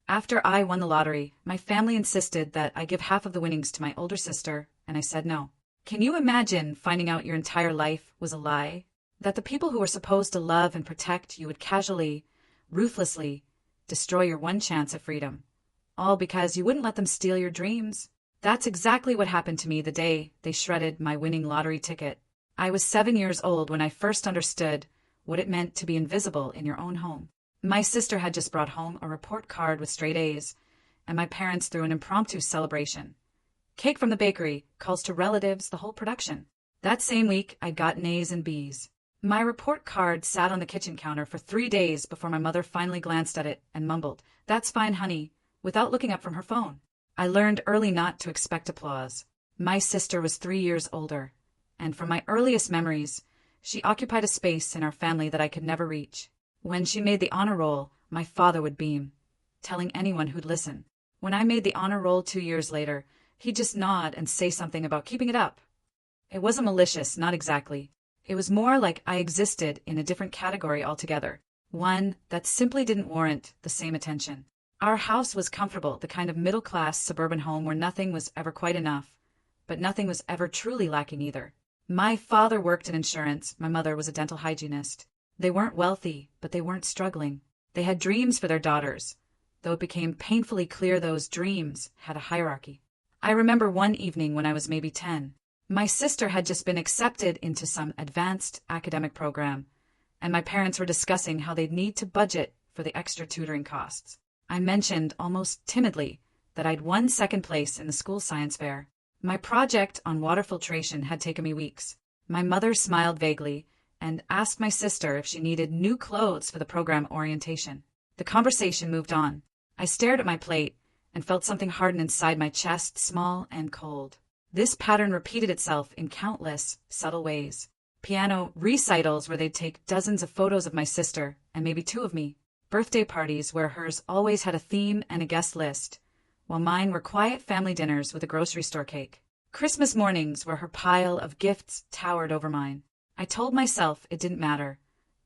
After I won the lottery, my family insisted that I give half of the winnings to my older sister, and I said no. Can you imagine finding out your entire life was a lie? That the people who were supposed to love and protect you would casually, ruthlessly, destroy your one chance at freedom. All because you wouldn't let them steal your dreams? That's exactly what happened to me the day they shredded my winning lottery ticket. I was 7 years old when I first understood what it meant to be invisible in your own home. My sister had just brought home a report card with straight A's, and my parents threw an impromptu celebration. Cake from the bakery, calls to relatives, the whole production. That same week, I got A's and B's. My report card sat on the kitchen counter for 3 days before my mother finally glanced at it and mumbled, "That's fine, honey," without looking up from her phone. I learned early not to expect applause. My sister was 3 years older, and from my earliest memories, she occupied a space in our family that I could never reach. When she made the honor roll, my father would beam, telling anyone who'd listen. When I made the honor roll 2 years later, he'd just nod and say something about keeping it up. It wasn't malicious, not exactly. It was more like I existed in a different category altogether, one that simply didn't warrant the same attention. Our house was comfortable, the kind of middle-class suburban home where nothing was ever quite enough, but nothing was ever truly lacking either. My father worked in insurance, my mother was a dental hygienist. They weren't wealthy, but they weren't struggling. They had dreams for their daughters, though it became painfully clear those dreams had a hierarchy. I remember one evening when I was maybe 10. My sister had just been accepted into some advanced academic program, and my parents were discussing how they'd need to budget for the extra tutoring costs. I mentioned, almost timidly, that I'd won second place in the school science fair. My project on water filtration had taken me weeks. My mother smiled vaguely and asked my sister if she needed new clothes for the program orientation. The conversation moved on. I stared at my plate and felt something harden inside my chest, small and cold. This pattern repeated itself in countless, subtle ways. Piano recitals where they'd take dozens of photos of my sister and maybe 2 of me. Birthday parties where hers always had a theme and a guest list, while mine were quiet family dinners with a grocery store cake. Christmas mornings where her pile of gifts towered over mine. I told myself it didn't matter,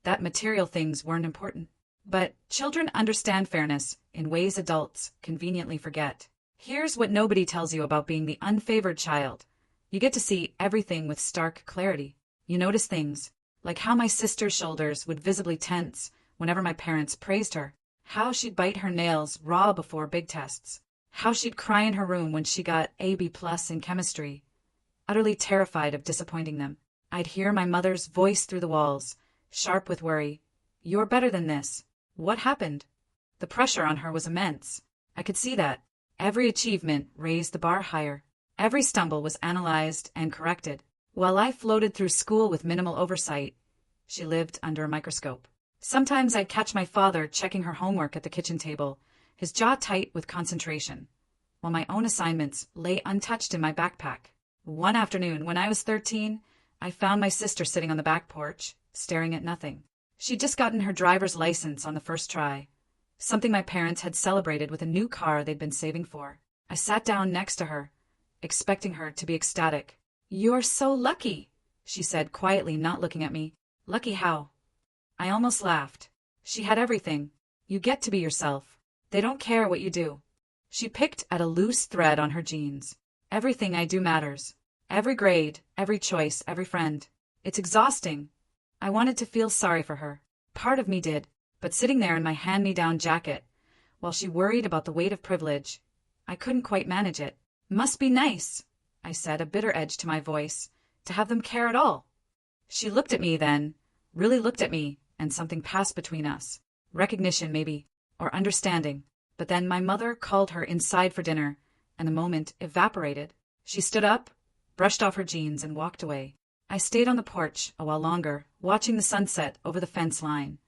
that material things weren't important. But children understand fairness in ways adults conveniently forget. Here's what nobody tells you about being the unfavored child. You get to see everything with stark clarity. You notice things, like how my sister's shoulders would visibly tense whenever my parents praised her, how she'd bite her nails raw before big tests, how she'd cry in her room when she got a B+ in chemistry, utterly terrified of disappointing them. I'd hear my mother's voice through the walls, sharp with worry. "You're better than this. What happened?" The pressure on her was immense. I could see that. Every achievement raised the bar higher. Every stumble was analyzed and corrected. While I floated through school with minimal oversight, she lived under a microscope. Sometimes I'd catch my father checking her homework at the kitchen table, his jaw tight with concentration, while my own assignments lay untouched in my backpack. One afternoon, when I was 13, I found my sister sitting on the back porch, staring at nothing. She'd just gotten her driver's license on the first try, something my parents had celebrated with a new car they'd been saving for. I sat down next to her, expecting her to be ecstatic. "You're so lucky," she said quietly, not looking at me. "Lucky how?" I almost laughed. She had everything. You get to be yourself. They don't care what you do. She picked at a loose thread on her jeans. Everything I do matters. Every grade, every choice, every friend. It's exhausting. I wanted to feel sorry for her. Part of me did. But sitting there in my hand-me-down jacket, while she worried about the weight of privilege, I couldn't quite manage it. "Must be nice," I said, a bitter edge to my voice, "to have them care at all." She looked at me then, really looked at me, and something passed between us. Recognition, maybe, or understanding. But then my mother called her inside for dinner, and the moment evaporated. She stood up, brushed off her jeans, and walked away. I stayed on the porch a while longer, watching the sunset over the fence line,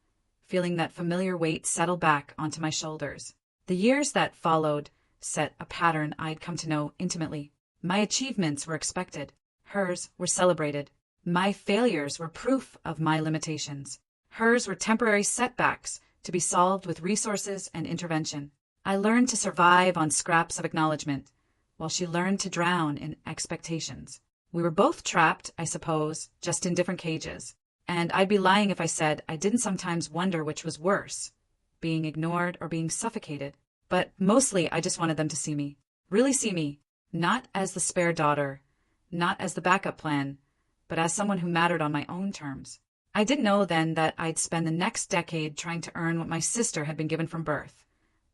feeling that familiar weight settle back onto my shoulders. The years that followed set a pattern I'd come to know intimately. My achievements were expected. Hers were celebrated. My failures were proof of my limitations. Hers were temporary setbacks to be solved with resources and intervention. I learned to survive on scraps of acknowledgement, while she learned to drown in expectations. We were both trapped, I suppose, just in different cages. And I'd be lying if I said I didn't sometimes wonder which was worse, being ignored or being suffocated. But mostly I just wanted them to see me. Really see me. Not as the spare daughter, not as the backup plan, but as someone who mattered on my own terms. I didn't know then that I'd spend the next decade trying to earn what my sister had been given from birth.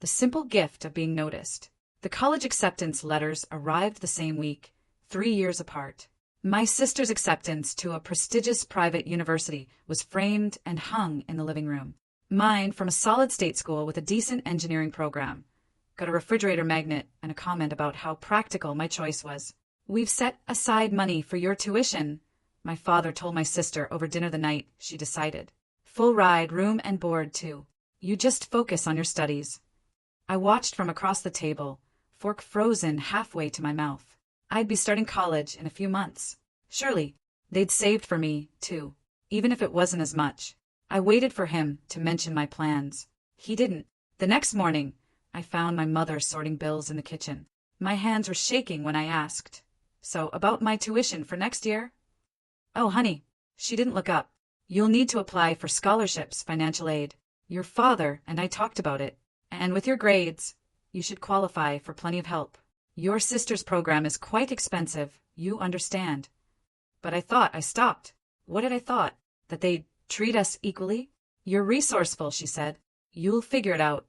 The simple gift of being noticed. The college acceptance letters arrived the same week, 3 years apart. My sister's acceptance to a prestigious private university was framed and hung in the living room. Mine from a solid state school with a decent engineering program. Got a refrigerator magnet and a comment about how practical my choice was. "We've set aside money for your tuition," my father told my sister over dinner the night she decided. "Full ride, room and board, too. You just focus on your studies." I watched from across the table, fork frozen halfway to my mouth. I'd be starting college in a few months. Surely, they'd saved for me, too, even if it wasn't as much. I waited for him to mention my plans. He didn't. The next morning, I found my mother sorting bills in the kitchen. My hands were shaking when I asked, "So, about my tuition for next year?" "Oh, honey," she didn't look up. "You'll need to apply for scholarships, financial aid. Your father and I talked about it. And with your grades, you should qualify for plenty of help. Your sister's program is quite expensive, you understand." But I stopped. What had I thought? That they'd treat us equally? "You're resourceful," she said. "You'll figure it out."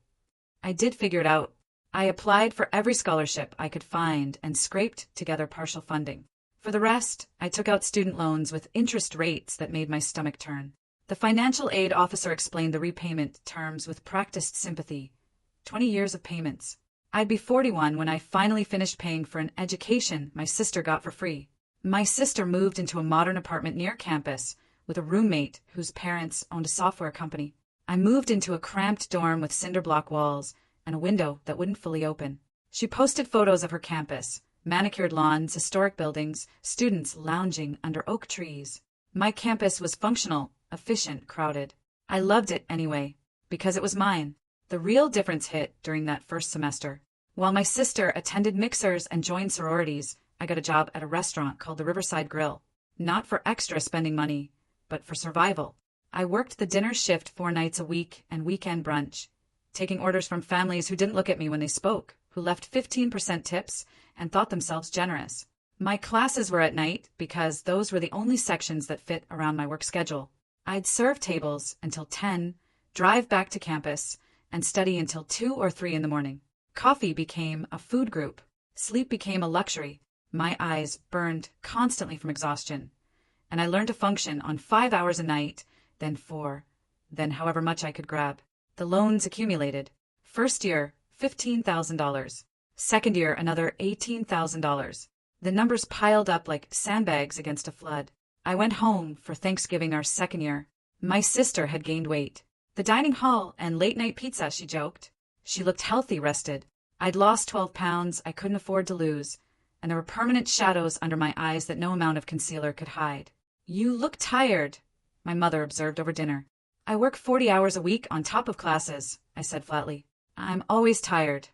I did figure it out. I applied for every scholarship I could find and scraped together partial funding. For the rest, I took out student loans with interest rates that made my stomach turn. The financial aid officer explained the repayment terms with practiced sympathy. 20 years of payments. I'd be 41 when I finally finished paying for an education my sister got for free. My sister moved into a modern apartment near campus with a roommate whose parents owned a software company. I moved into a cramped dorm with cinder block walls and a window that wouldn't fully open. She posted photos of her campus, manicured lawns, historic buildings, students lounging under oak trees. My campus was functional, efficient, crowded. I loved it anyway, because it was mine. The real difference hit during that first semester. While my sister attended mixers and joined sororities, I got a job at a restaurant called the Riverside Grill. Not for extra spending money, but for survival. I worked the dinner shift 4 nights a week and weekend brunch, taking orders from families who didn't look at me when they spoke, who left 15% tips and thought themselves generous. My classes were at night because those were the only sections that fit around my work schedule. I'd serve tables until 10, drive back to campus, and study until 2 or 3 in the morning. Coffee became a food group. Sleep became a luxury. My eyes burned constantly from exhaustion, and I learned to function on 5 hours a night, then 4, then however much I could grab. The loans accumulated. First year, $15,000. Second year, another $18,000. The numbers piled up like sandbags against a flood. I went home for Thanksgiving our second year. My sister had gained weight. "The dining hall and late-night pizza," she joked. She looked healthy, rested. I'd lost 12 pounds I couldn't afford to lose, and there were permanent shadows under my eyes that no amount of concealer could hide. "You look tired," my mother observed over dinner. "I work 40 hours a week on top of classes," I said flatly. "I'm always tired."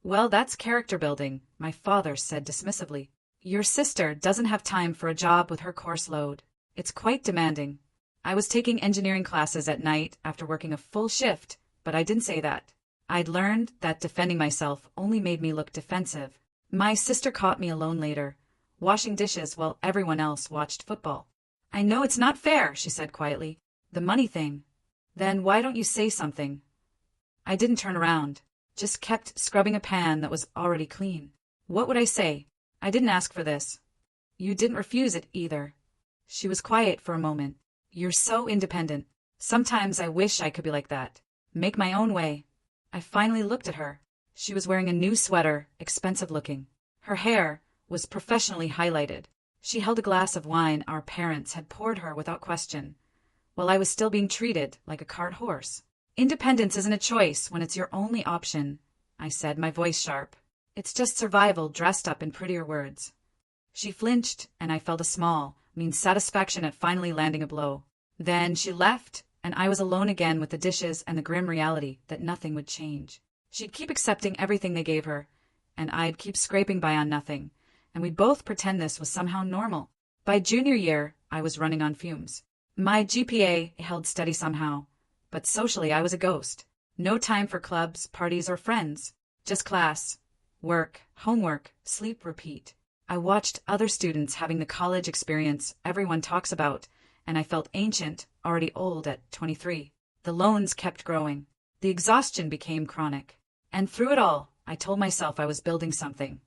"Well, that's character building," my father said dismissively. "Your sister doesn't have time for a job with her course load. It's quite demanding." I was taking engineering classes at night after working a full shift, but I didn't say that. I'd learned that defending myself only made me look defensive. My sister caught me alone later, washing dishes while everyone else watched football. "I know it's not fair," she said quietly. "The money thing." "Then why don't you say something?" I didn't turn around, just kept scrubbing a pan that was already clean. What would I say? I didn't ask for this. You didn't refuse it either. She was quiet for a moment. "You're so independent. Sometimes I wish I could be like that. Make my own way." I finally looked at her. She was wearing a new sweater, expensive looking. Her hair was professionally highlighted. She held a glass of wine our parents had poured her without question, while I was still being treated like a cart horse. "Independence isn't a choice when it's your only option," I said, my voice sharp. "It's just survival dressed up in prettier words." She flinched, and I felt a small, mean satisfaction at finally landing a blow. Then she left, and I was alone again with the dishes and the grim reality that nothing would change. She'd keep accepting everything they gave her, and I'd keep scraping by on nothing, and we'd both pretend this was somehow normal. By junior year, I was running on fumes. My GPA held steady somehow, but socially I was a ghost. No time for clubs, parties, or friends. Just class, work, homework, sleep, repeat. I watched other students having the college experience everyone talks about, and I felt ancient, already old at 23. The loans kept growing. The exhaustion became chronic. And through it all, I told myself I was building something.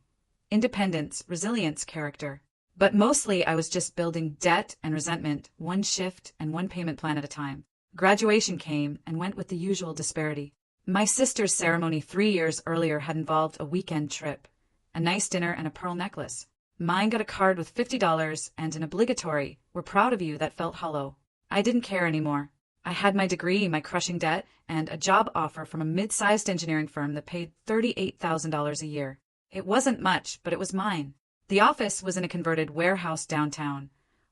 Independence, resilience, character. But mostly I was just building debt and resentment, one shift and one payment plan at a time. Graduation came and went with the usual disparity. My sister's ceremony 3 years earlier had involved a weekend trip, a nice dinner and a pearl necklace. Mine got a card with $50 and an obligatory, "We're proud of you," that felt hollow. I didn't care anymore. I had my degree, my crushing debt, and a job offer from a mid-sized engineering firm that paid $38,000 a year. It wasn't much, but it was mine. The office was in a converted warehouse downtown,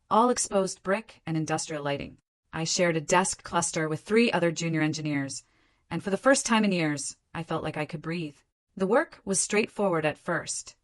all exposed brick and industrial lighting. I shared a desk cluster with 3 other junior engineers, and for the first time in years, I felt like I could breathe. The work was straightforward at first,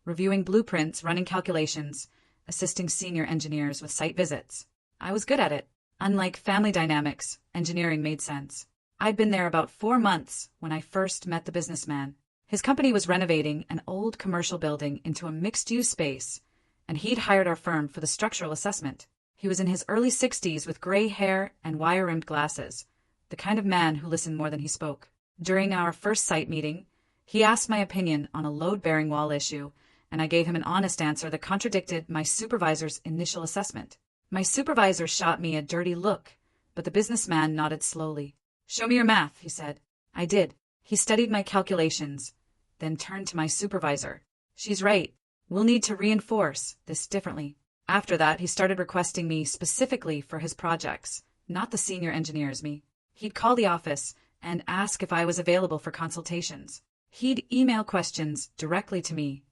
reviewing blueprints, running calculations, assisting senior engineers with site visits. I was good at it. Unlike family dynamics, engineering made sense. I'd been there about 4 months when I first met the businessman. His company was renovating an old commercial building into a mixed-use space, and he'd hired our firm for the structural assessment. He was in his early 60s with gray hair and wire-rimmed glasses, the kind of man who listened more than he spoke. During our first site meeting, he asked my opinion on a load-bearing wall issue, and I gave him an honest answer that contradicted my supervisor's initial assessment. My supervisor shot me a dirty look, but the businessman nodded slowly. "Show me your math," he said. I did. He studied my calculations, then turned to my supervisor. "She's right. We'll need to reinforce this differently." After that, he started requesting me specifically for his projects, not the senior engineers me. He'd call the office and ask if I was available for consultations. He'd email questions directly to me,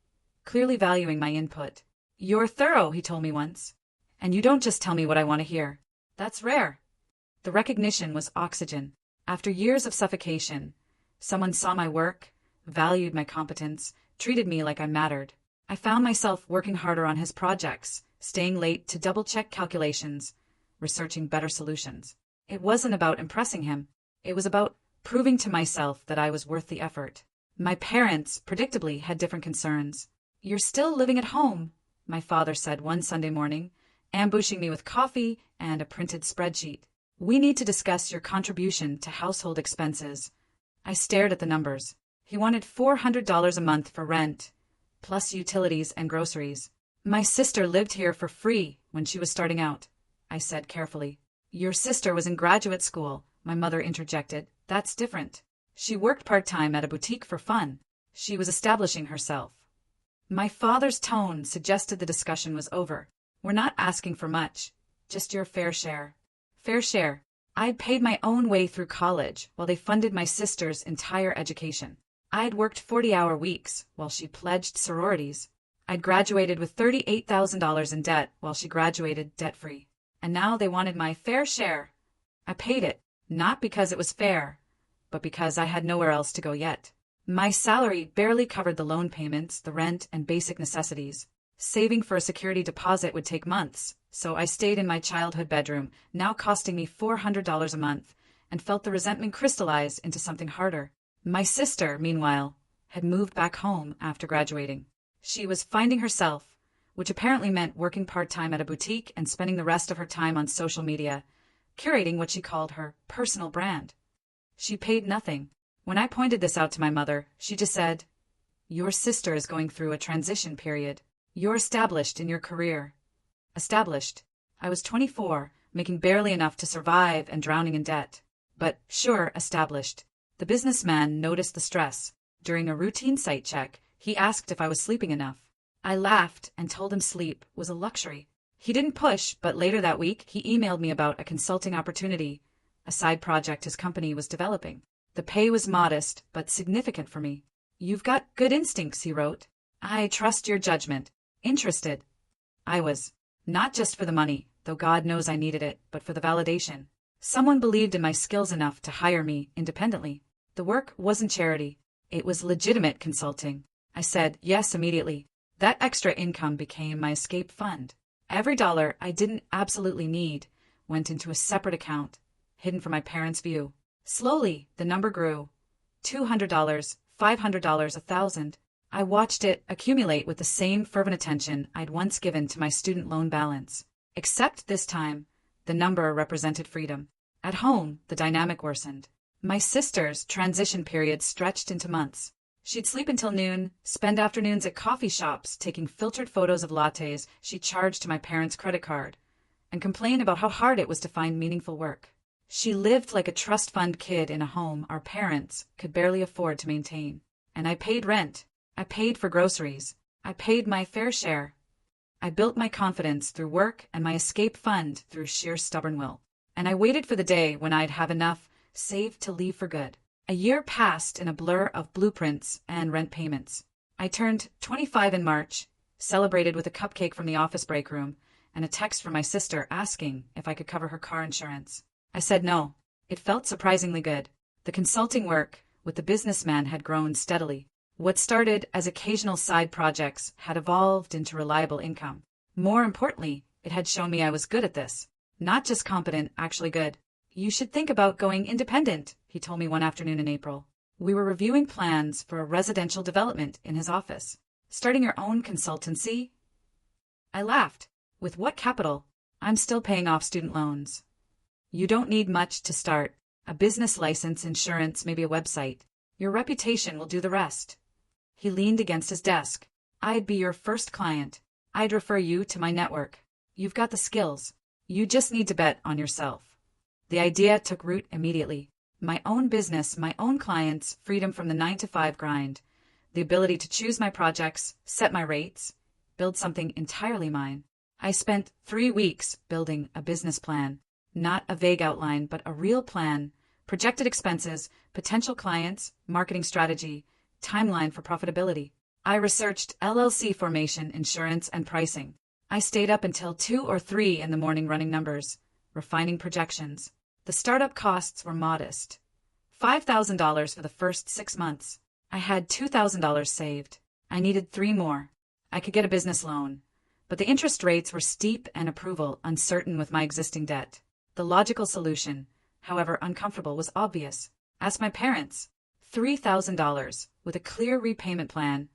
clearly valuing my input. "You're thorough," he told me once. "And you don't just tell me what I want to hear. That's rare." The recognition was oxygen. After years of suffocation, someone saw my work, valued my competence, treated me like I mattered. I found myself working harder on his projects, staying late to double-check calculations, researching better solutions. It wasn't about impressing him. It was about proving to myself that I was worth the effort. My parents, predictably, had different concerns. "You're still living at home," my father said one Sunday morning, ambushing me with coffee and a printed spreadsheet. "We need to discuss your contribution to household expenses." I stared at the numbers. He wanted $400 a month for rent, plus utilities and groceries. "My sister lived here for free when she was starting out," I said carefully. "Your sister was in graduate school," my mother interjected. "That's different. She worked part-time at a boutique for fun. She was establishing herself." My father's tone suggested the discussion was over. "We're not asking for much, just your fair share." Fair share. I'd paid my own way through college while they funded my sister's entire education. I'd worked 40-hour weeks while she pledged sororities. I'd graduated with $38,000 in debt while she graduated debt-free. And now they wanted my fair share. I paid it, not because it was fair, but because I had nowhere else to go yet. My salary barely covered the loan payments, the rent, and basic necessities. Saving for a security deposit would take months, so I stayed in my childhood bedroom, now costing me $400 a month, and felt the resentment crystallize into something harder. My sister, meanwhile, had moved back home after graduating. She was finding herself, which apparently meant working part-time at a boutique and spending the rest of her time on social media, curating what she called her personal brand. She paid nothing. When I pointed this out to my mother, she just said, "Your sister is going through a transition period. You're established in your career." Established. I was 24, making barely enough to survive and drowning in debt. But sure, established. The businessman noticed the stress. During a routine site check, he asked if I was sleeping enough. I laughed and told him sleep was a luxury. He didn't push, but later that week, he emailed me about a consulting opportunity, a side project his company was developing. The pay was modest, but significant for me. "You've got good instincts," he wrote. "I trust your judgment." Interested. I was. Not just for the money, though God knows I needed it, but for the validation. Someone believed in my skills enough to hire me independently. The work wasn't charity. It was legitimate consulting. I said yes immediately. That extra income became my escape fund. Every dollar I didn't absolutely need went into a separate account, hidden from my parents' view. Slowly, the number grew. $200, $500, $1,000. I watched it accumulate with the same fervent attention I'd once given to my student loan balance. Except this time, the number represented freedom. At home, the dynamic worsened. My sister's transition period stretched into months. She'd sleep until noon, spend afternoons at coffee shops taking filtered photos of lattes she charged to my parents' credit card, and complain about how hard it was to find meaningful work. She lived like a trust fund kid in a home our parents could barely afford to maintain. And I paid rent. I paid for groceries. I paid my fair share. I built my confidence through work and my escape fund through sheer stubborn will. And I waited for the day when I'd have enough saved to leave for good. A year passed in a blur of blueprints and rent payments. I turned 25 in March, celebrated with a cupcake from the office break room, and a text from my sister asking if I could cover her car insurance. I said no. It felt surprisingly good. The consulting work with the businessman had grown steadily. What started as occasional side projects had evolved into reliable income. More importantly, it had shown me I was good at this. Not just competent, actually good. You should think about going independent, he told me one afternoon in April. We were reviewing plans for a residential development in his office. Starting your own consultancy? I laughed. With what capital? I'm still paying off student loans. You don't need much to start. A business license, insurance, maybe a website. Your reputation will do the rest. He leaned against his desk. I'd be your first client. I'd refer you to my network. You've got the skills. You just need to bet on yourself. The idea took root immediately. My own business, my own clients, freedom from the 9-to-5 grind, the ability to choose my projects, set my rates, build something entirely mine. I spent 3 weeks building a business plan. Not a vague outline, but a real plan. Projected expenses, potential clients, marketing strategy, timeline for profitability. I researched LLC formation, insurance, and pricing. I stayed up until 2 or 3 in the morning running numbers, refining projections. The startup costs were modest. $5,000 for the first 6 months. I had $2,000 saved. I needed 3 more. I could get a business loan, but the interest rates were steep and approval uncertain with my existing debt. The logical solution, however uncomfortable, was obvious. Ask my parents. $3,000 with a clear repayment plan,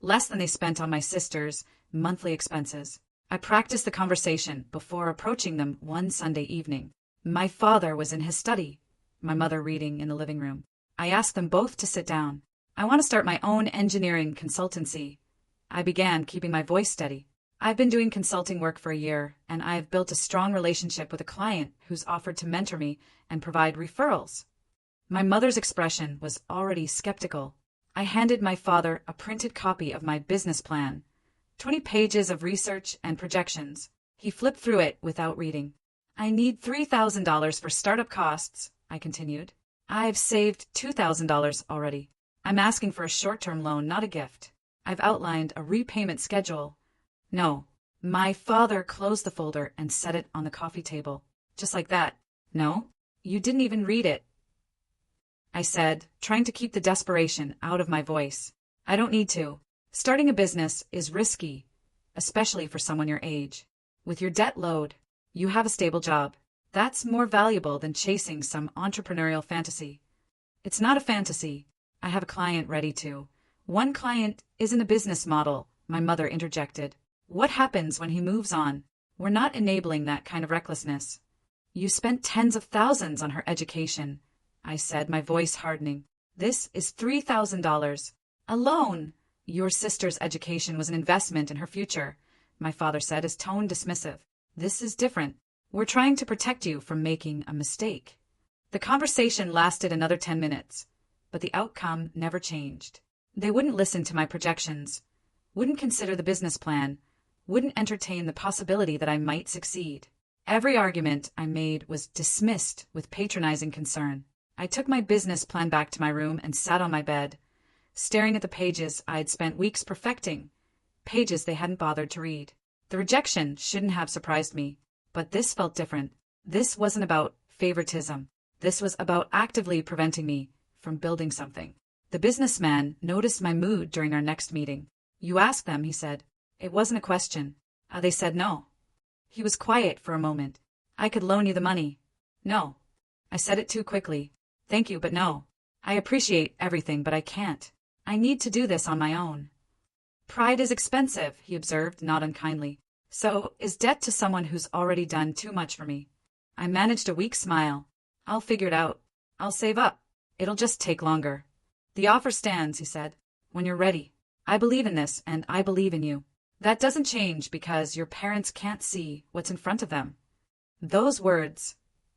less than they spent on my sister's monthly expenses. I practiced the conversation before approaching them one Sunday evening. My father was in his study, my mother reading in the living room. I asked them both to sit down. I want to start my own engineering consultancy. I began, keeping my voice steady. I've been doing consulting work for a year, and I've built a strong relationship with a client who's offered to mentor me and provide referrals. My mother's expression was already skeptical. I handed my father a printed copy of my business plan, 20 pages of research and projections. He flipped through it without reading. I need $3,000 for startup costs, I continued. I've saved $2,000 already. I'm asking for a short-term loan, not a gift. I've outlined a repayment schedule. No. My father closed the folder and set it on the coffee table. Just like that. No? You didn't even read it, I said, trying to keep the desperation out of my voice. I don't need to. Starting a business is risky, especially for someone your age. With your debt load, you have a stable job. That's more valuable than chasing some entrepreneurial fantasy. It's not a fantasy. I have a client ready to. One client isn't a business model, my mother interjected. What happens when he moves on? We're not enabling that kind of recklessness. You spent tens of thousands on her education, I said, my voice hardening. This is $3,000. A loan. Your sister's education was an investment in her future, my father said, his tone dismissive. This is different. We're trying to protect you from making a mistake. The conversation lasted another 10 minutes, but the outcome never changed. They wouldn't listen to my projections, wouldn't consider the business plan, wouldn't entertain the possibility that I might succeed. Every argument I made was dismissed with patronizing concern. I took my business plan back to my room and sat on my bed, staring at the pages I'd spent weeks perfecting, pages they hadn't bothered to read. The rejection shouldn't have surprised me, but this felt different. This wasn't about favoritism. This was about actively preventing me from building something. The businessman noticed my mood during our next meeting. You asked them, he said. It wasn't a question. They said no. He was quiet for a moment. I could loan you the money. No. I said it too quickly. Thank you, but no. I appreciate everything, but I can't. I need to do this on my own. Pride is expensive, he observed, not unkindly. So is debt to someone who's already done too much for me. I managed a weak smile. I'll figure it out. I'll save up. It'll just take longer. The offer stands, he said. When you're ready. I believe in this, and I believe in you. That doesn't change because your parents can't see what's in front of them. Those words,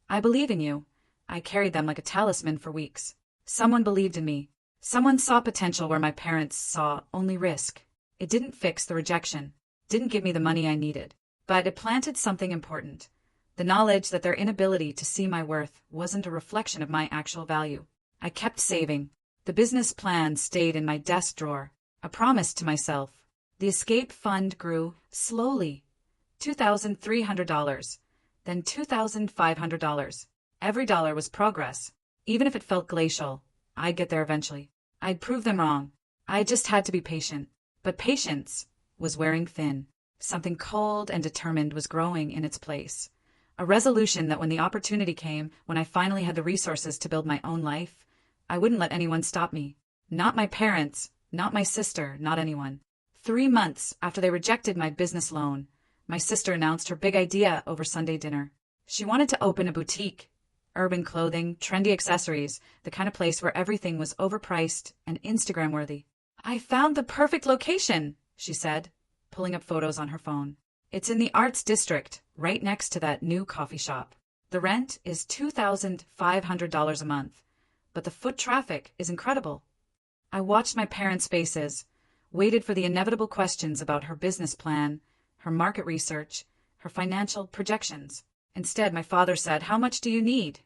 I believe in you, I carried them like a talisman for weeks. Someone believed in me. Someone saw potential where my parents saw only risk. It didn't fix the rejection, didn't give me the money I needed, but it planted something important. The knowledge that their inability to see my worth wasn't a reflection of my actual value. I kept saving. The business plan stayed in my desk drawer, a promise to myself. The escape fund grew slowly. $2,300, then $2,500. Every dollar was progress. Even if it felt glacial, I'd get there eventually. I'd prove them wrong. I just had to be patient. But patience was wearing thin. Something cold and determined was growing in its place. A resolution that when the opportunity came, when I finally had the resources to build my own life, I wouldn't let anyone stop me. Not my parents, not my sister, not anyone. 3 months after they rejected my business loan, my sister announced her big idea over Sunday dinner. She wanted to open a boutique. Urban clothing, trendy accessories, the kind of place where everything was overpriced and Instagram-worthy. I found the perfect location, she said, pulling up photos on her phone. It's in the Arts District, right next to that new coffee shop. The rent is $2,500 a month, but the foot traffic is incredible. I watched my parents' faces, waited for the inevitable questions about her business plan, her market research, her financial projections. Instead, my father said, "How much do you need?"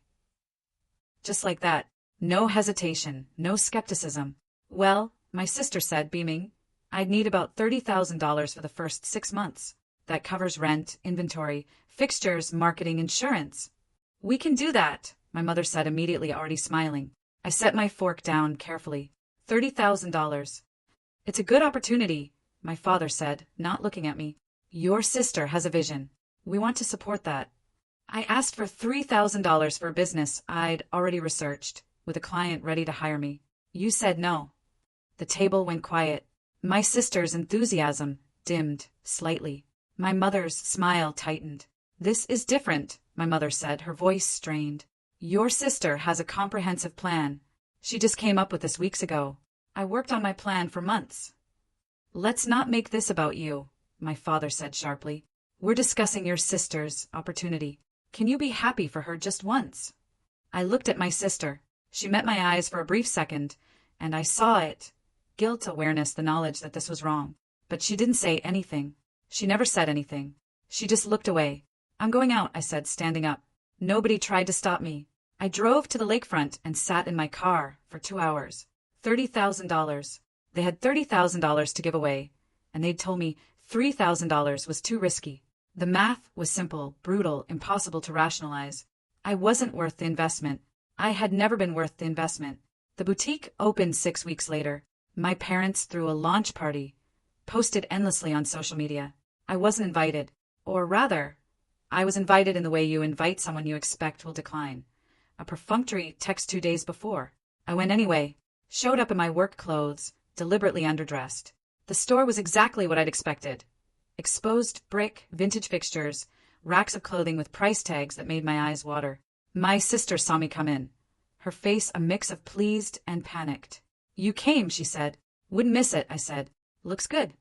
Just like that. No hesitation, no skepticism. "Well," my sister said, beaming, "I'd need about $30,000 for the first 6 months. That covers rent, inventory, fixtures, marketing, insurance." "We can do that," my mother said, immediately, already smiling. I set my fork down carefully. $30,000. "It's a good opportunity," my father said, not looking at me. "Your sister has a vision. We want to support that." I asked for $3,000 for a business I'd already researched, with a client ready to hire me. "You said no." The table went quiet. My sister's enthusiasm dimmed slightly. My mother's smile tightened. "This is different," my mother said, her voice strained. "Your sister has a comprehensive plan. She just came up with this weeks ago. I worked on my plan for months." "Let's not make this about you," my father said sharply. "We're discussing your sister's opportunity. Can you be happy for her just once?" I looked at my sister. She met my eyes for a brief second, and I saw it. Guilt, awareness, the knowledge that this was wrong. But she didn't say anything. She never said anything. She just looked away. "I'm going out," I said, standing up. Nobody tried to stop me. I drove to the lakefront and sat in my car for 2 hours. $30,000. They had $30,000 to give away, and they'd told me $3,000 was too risky. The math was simple, brutal, impossible to rationalize. I wasn't worth the investment. I had never been worth the investment. The boutique opened 6 weeks later. My parents threw a launch party, posted endlessly on social media. I wasn't invited. Or rather, I was invited in the way you invite someone you expect will decline. A perfunctory text 2 days before. I went anyway, showed up in my work clothes, deliberately underdressed. The store was exactly what I'd expected. Exposed brick, vintage fixtures, racks of clothing with price tags that made my eyes water. My sister saw me come in, her face a mix of pleased and panicked. "You came," she said. "Wouldn't miss it," I said. "Looks good."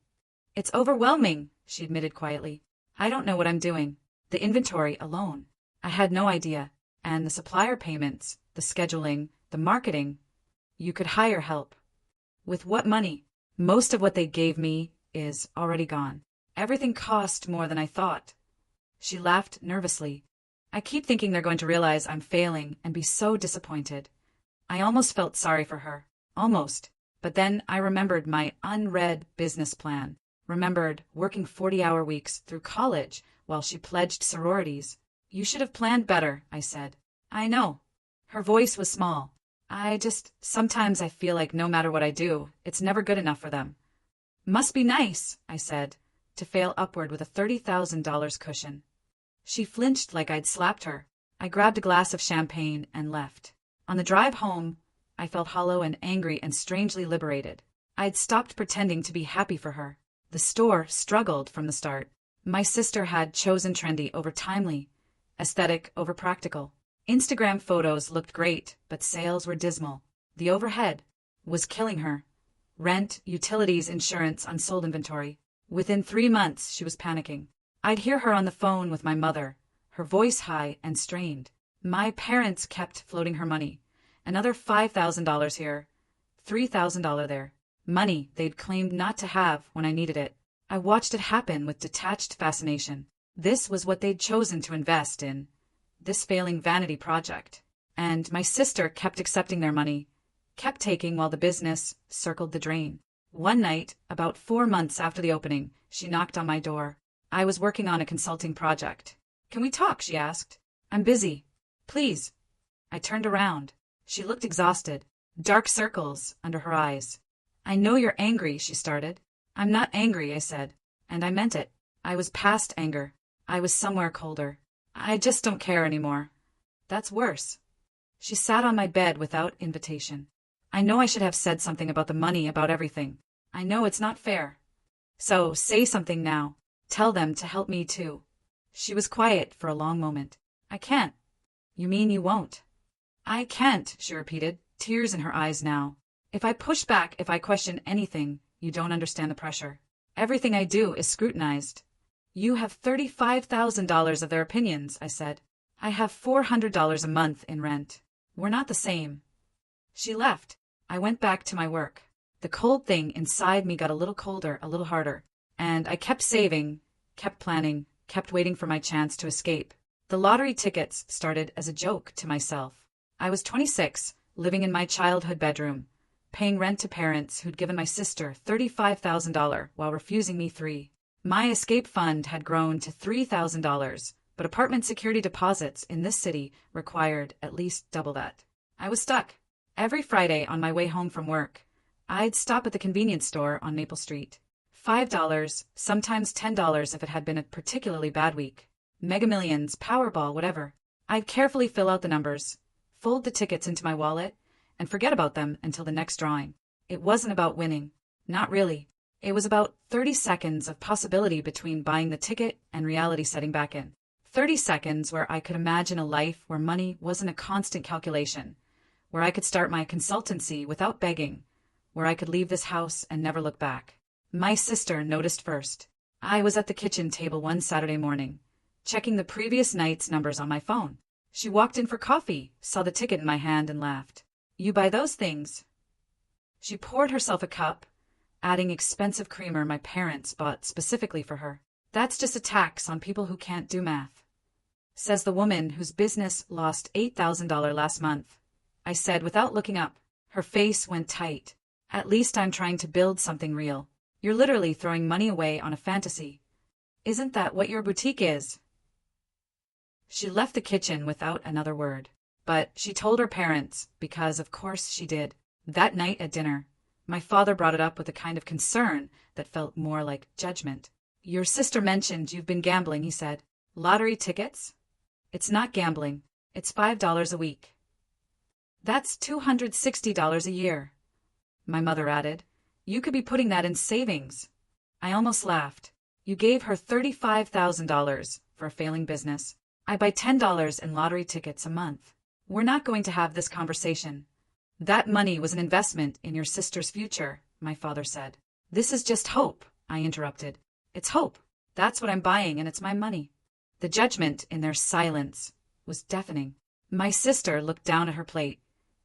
"It's overwhelming," she admitted quietly. "I don't know what I'm doing. The inventory alone. I had no idea. And the supplier payments, the scheduling, the marketing. You could hire help." "With what money?" "Most of what they gave me is already gone. Everything cost more than I thought." She laughed nervously. "I keep thinking they're going to realize I'm failing and be so disappointed." I almost felt sorry for her. Almost. But then I remembered my unread business plan. Remembered working 40-hour weeks through college while she pledged sororities. "You should have planned better," I said. "I know." Her voice was small. Sometimes I feel like no matter what I do, it's never good enough for them." "Must be nice," I said, to fail upward with a $30,000 cushion. She flinched like I'd slapped her. I grabbed a glass of champagne and left. On the drive home, I felt hollow and angry and strangely liberated. I'd stopped pretending to be happy for her. The store struggled from the start. My sister had chosen trendy over timely, aesthetic over practical. Instagram photos looked great, but sales were dismal. The overhead was killing her. Rent, utilities, insurance, unsold inventory. Within 3 months, she was panicking. I'd hear her on the phone with my mother, her voice high and strained. My parents kept floating her money. Another $5,000 here, $3,000 there. Money they'd claimed not to have when I needed it. I watched it happen with detached fascination. This was what they'd chosen to invest in, this failing vanity project. And my sister kept accepting their money, kept taking while the business circled the drain. One night, about 4 months after the opening, she knocked on my door. I was working on a consulting project. "Can we talk?" she asked. "I'm busy. Please." I turned around. She looked exhausted, dark circles under her eyes. "I know you're angry," she started. "I'm not angry," I said, and I meant it. I was past anger. I was somewhere colder. "I just don't care anymore." "That's worse." She sat on my bed without invitation. "I know I should have said something about the money, about everything. I know it's not fair. So say something now. Tell them to help me too." She was quiet for a long moment. "I can't." "You mean you won't?" "I can't," she repeated, tears in her eyes now. "If I push back, if I question anything, you don't understand the pressure. Everything I do is scrutinized." "You have $35,000 of their opinions," I said. "I have $400 a month in rent. We're not the same." She left. I went back to my work. The cold thing inside me got a little colder, a little harder. And I kept saving, kept planning, kept waiting for my chance to escape. The lottery tickets started as a joke to myself. I was 26, living in my childhood bedroom, paying rent to parents who'd given my sister $35,000 while refusing me $3,000. My escape fund had grown to $3,000, but apartment security deposits in this city required at least double that. I was stuck. Every Friday on my way home from work, I'd stop at the convenience store on Maple Street. $5, sometimes $10 if it had been a particularly bad week. Mega Millions, Powerball, whatever. I'd carefully fill out the numbers, fold the tickets into my wallet, and forget about them until the next drawing. It wasn't about winning. Not really. It was about 30 seconds of possibility between buying the ticket and reality setting back in. 30 seconds where I could imagine a life where money wasn't a constant calculation, where I could start my consultancy without begging, where I could leave this house and never look back. My sister noticed first. I was at the kitchen table one Saturday morning, checking the previous night's numbers on my phone. She walked in for coffee, saw the ticket in my hand, and laughed. "You buy those things?" She poured herself a cup, adding expensive creamer my parents bought specifically for her. "That's just a tax on people who can't do math," says the woman whose business lost $8,000 last month. I said without looking up. Her face went tight. "At least I'm trying to build something real. You're literally throwing money away on a fantasy. Isn't that what your boutique is?" She left the kitchen without another word. But she told her parents, because of course she did. That night at dinner, my father brought it up with a kind of concern that felt more like judgment. "Your sister mentioned you've been gambling," he said. "Lottery tickets?" "It's not gambling. It's $5 a week." "That's $260 a year," my mother added. "You could be putting that in savings." I almost laughed. "You gave her $35,000 for a failing business. I buy $10 in lottery tickets a month. We're not going to have this conversation." "That money was an investment in your sister's future," my father said. "This is just hope," I interrupted. "It's hope. That's what I'm buying, and it's my money." The judgment in their silence was deafening. My sister looked down at her plate,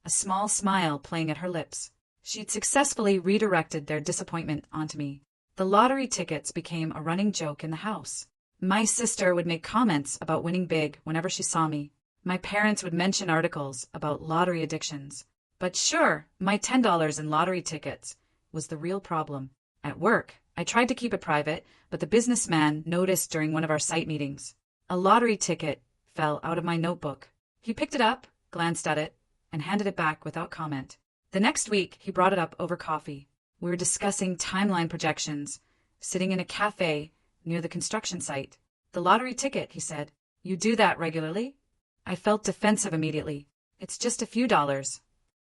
a small smile playing at her lips. She'd successfully redirected their disappointment onto me. The lottery tickets became a running joke in the house. My sister would make comments about winning big whenever she saw me. My parents would mention articles about lottery addictions. But sure, my $10 in lottery tickets was the real problem. At work, I tried to keep it private, but the businessman noticed during one of our site meetings. A lottery ticket fell out of my notebook. He picked it up, glanced at it, and handed it back without comment. The next week, he brought it up over coffee. We were discussing timeline projections, sitting in a cafe near the construction site. "The lottery ticket," he said. "You do that regularly?" I felt defensive immediately. "It's just a few dollars."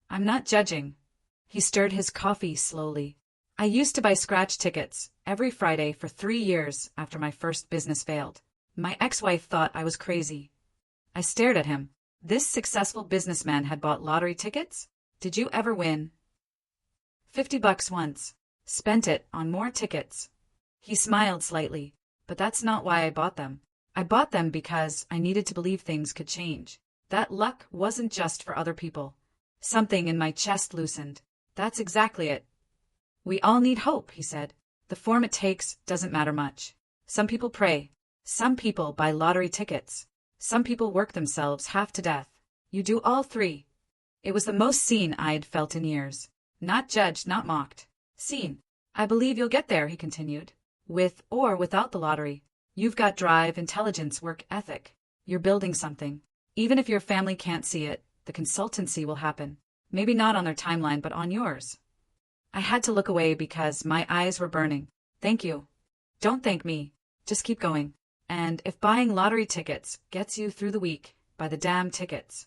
"I'm not judging." He stirred his coffee slowly. I used to buy scratch tickets every Friday for 3 years after my first business failed. My ex-wife thought I was crazy. I stared at him. This successful businessman had bought lottery tickets? Did you ever win? $50 once. Spent it on more tickets. He smiled slightly. But that's not why I bought them. I bought them because I needed to believe things could change. That luck wasn't just for other people. Something in my chest loosened. That's exactly it. We all need hope, he said. The form it takes doesn't matter much. Some people pray. Some people buy lottery tickets. Some people work themselves half to death. You do all three. It was the most seen I'd felt in years. Not judged, not mocked. Seen. I believe you'll get there, he continued. With or without the lottery. You've got drive, intelligence, work ethic. You're building something. Even if your family can't see it, the consultancy will happen. Maybe not on their timeline, but on yours. I had to look away because my eyes were burning. Thank you. Don't thank me. Just keep going. And if buying lottery tickets gets you through the week, buy the damn tickets.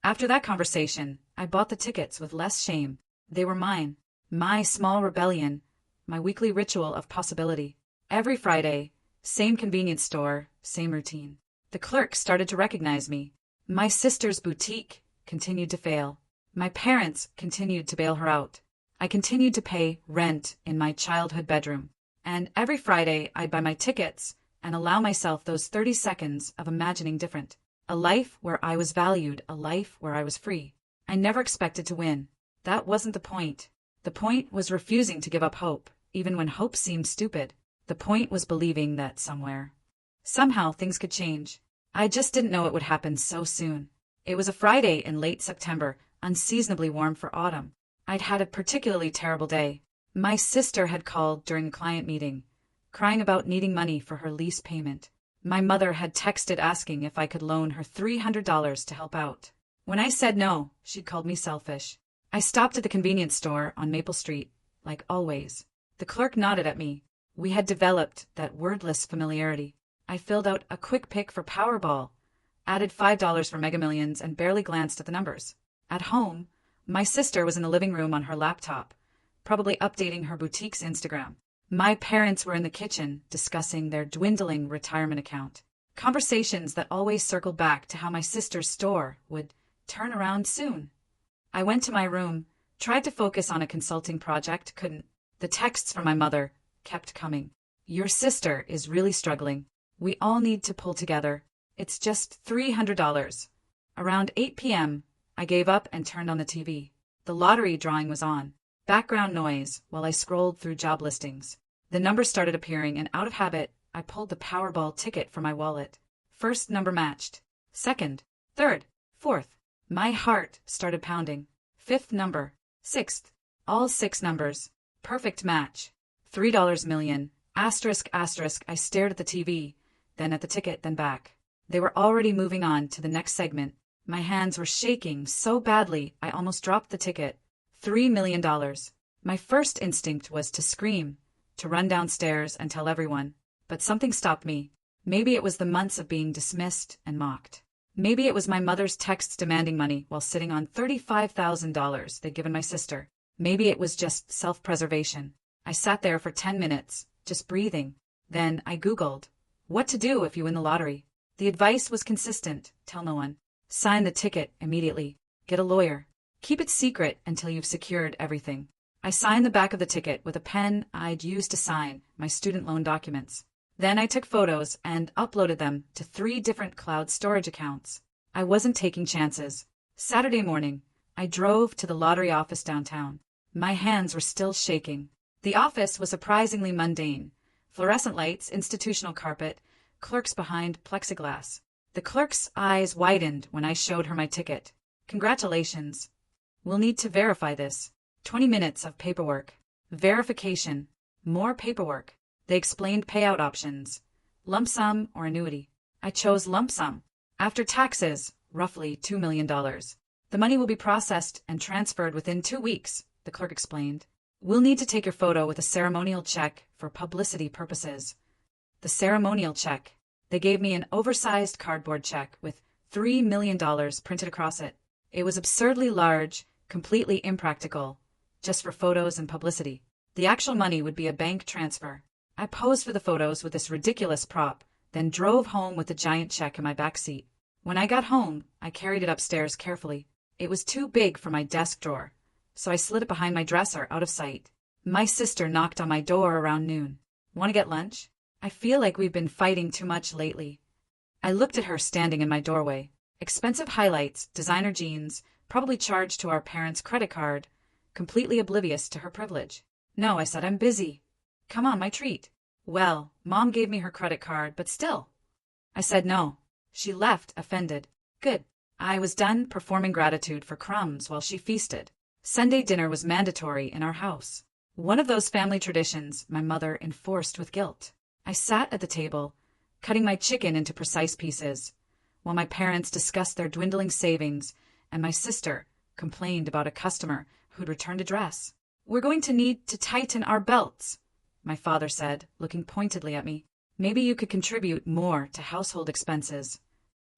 After that conversation, I bought the tickets with less shame. They were mine. My small rebellion. My weekly ritual of possibility. Every Friday, same convenience store, same routine. The clerk started to recognize me. My sister's boutique continued to fail. My parents continued to bail her out. I continued to pay rent in my childhood bedroom. And every Friday, I'd buy my tickets and allow myself those 30 seconds of imagining different. A life where I was valued, a life where I was free. I never expected to win. That wasn't the point. The point was refusing to give up hope, even when hope seemed stupid. The point was believing that somehow things could change. I just didn't know it would happen so soon. It was a Friday in late September, unseasonably warm for autumn. I'd had a particularly terrible day. My sister had called during the client meeting, crying about needing money for her lease payment. My mother had texted asking if I could loan her $300 to help out. When I said no, she'd called me selfish. I stopped at the convenience store on Maple Street, like always. The clerk nodded at me. We had developed that wordless familiarity. I filled out a quick pick for Powerball, added $5 for Mega Millions, and barely glanced at the numbers. At home, my sister was in the living room on her laptop, probably updating her boutique's Instagram. My parents were in the kitchen discussing their dwindling retirement account. Conversations that always circled back to how my sister's store would turn around soon. I went to my room, tried to focus on a consulting project, couldn't. The texts from my mother kept coming. Your sister is really struggling. We all need to pull together. It's just $300. Around 8 p.m., I gave up and turned on the TV. The lottery drawing was on. Background noise while I scrolled through job listings. The numbers started appearing, and out of habit, I pulled the Powerball ticket from my wallet. First number matched. Second, third, fourth. My heart started pounding. Fifth number. Sixth. All 6 numbers. Perfect match. $3 million. Asterisk, asterisk. I stared at the TV, then at the ticket, then back. They were already moving on to the next segment. My hands were shaking so badly I almost dropped the ticket. $3 million. My first instinct was to scream, to run downstairs and tell everyone. But something stopped me. Maybe it was the months of being dismissed and mocked. Maybe it was my mother's texts demanding money while sitting on $35,000 they'd given my sister. Maybe it was just self-preservation. I sat there for 10 minutes, just breathing. Then I Googled, what to do if you win the lottery. The advice was consistent. Tell no one. Sign the ticket immediately. Get a lawyer. Keep it secret until you've secured everything. I signed the back of the ticket with a pen I'd used to sign my student loan documents. Then I took photos and uploaded them to 3 different cloud storage accounts. I wasn't taking chances. Saturday morning, I drove to the lottery office downtown. My hands were still shaking. The office was surprisingly mundane. Fluorescent lights, institutional carpet, clerks behind plexiglass. The clerk's eyes widened when I showed her my ticket. Congratulations. We'll need to verify this. 20 minutes of paperwork. Verification. More paperwork. They explained payout options. Lump sum or annuity. I chose lump sum. After taxes, roughly $2 million. The money will be processed and transferred within 2 weeks, the clerk explained. We'll need to take your photo with a ceremonial check for publicity purposes. The ceremonial check. They gave me an oversized cardboard check with $3 million printed across it. It was absurdly large, completely impractical, just for photos and publicity. The actual money would be a bank transfer. I posed for the photos with this ridiculous prop, then drove home with the giant check in my back seat. When I got home, I carried it upstairs carefully. It was too big for my desk drawer, so I slid it behind my dresser out of sight. My sister knocked on my door around noon. "Want to get lunch? I feel like we've been fighting too much lately." I looked at her standing in my doorway. Expensive highlights, designer jeans, probably charged to our parents' credit card, completely oblivious to her privilege. "No," I said, "I'm busy." "Come on, my treat." "Well, Mom gave me her credit card, but still." I said no. She left, offended. Good. I was done performing gratitude for crumbs while she feasted. Sunday dinner was mandatory in our house. One of those family traditions my mother enforced with guilt. I sat at the table, cutting my chicken into precise pieces, while my parents discussed their dwindling savings and my sister complained about a customer who'd returned a dress. "We're going to need to tighten our belts," my father said, looking pointedly at me. "Maybe you could contribute more to household expenses."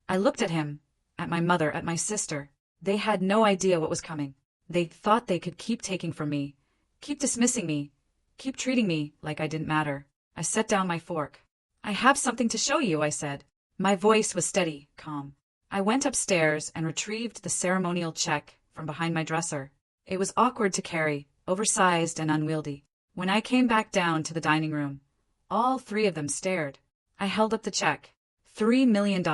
I looked at him, at my mother, at my sister. They had no idea what was coming. They thought they could keep taking from me, keep dismissing me, keep treating me like I didn't matter. I set down my fork. "I have something to show you," I said. My voice was steady, calm. I went upstairs and retrieved the ceremonial check from behind my dresser. It was awkward to carry, oversized and unwieldy. When I came back down to the dining room, all three of them stared. I held up the check. $3 million,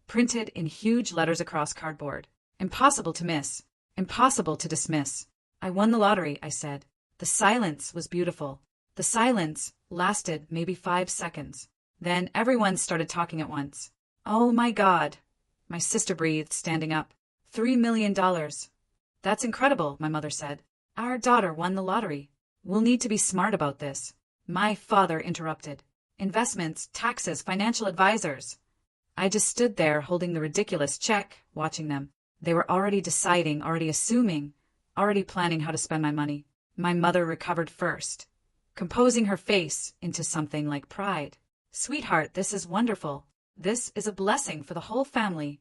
printed in huge letters across cardboard. Impossible to miss. Impossible to dismiss. "I won the lottery," I said. The silence was beautiful. The silence lasted maybe 5 seconds. Then everyone started talking at once. "Oh my God," my sister breathed, standing up. $3 million. "That's incredible," my mother said. "Our daughter won the lottery. We'll need to be smart about this." My father interrupted. "Investments, taxes, financial advisors." I just stood there holding the ridiculous check, watching them. They were already deciding, already assuming, already planning how to spend my money. My mother recovered first, composing her face into something like pride. "Sweetheart, this is wonderful. This is a blessing for the whole family."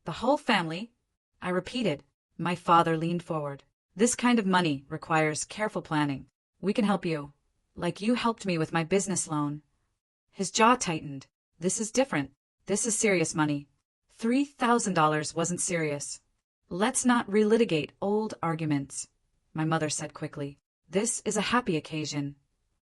"The whole family?" I repeated. My father leaned forward. "This kind of money requires careful planning. We can help you, like you helped me with my business loan." His jaw tightened. "This is different. This is serious money." $3,000 wasn't serious. "Let's not relitigate old arguments," my mother said quickly. "This is a happy occasion."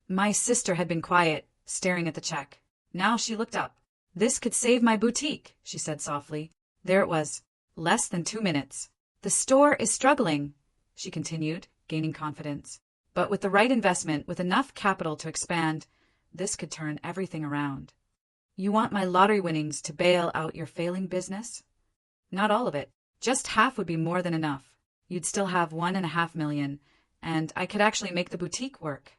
My sister had been quiet, staring at the check. Now she looked up. "This could save my boutique," she said softly. There it was. Less than 2 minutes. "The store is struggling," she continued, gaining confidence. "But with the right investment, with enough capital to expand, this could turn everything around." "You want my lottery winnings to bail out your failing business?" "Not all of it. Just half would be more than enough. You'd still have $1.5 million, and I could actually make the boutique work."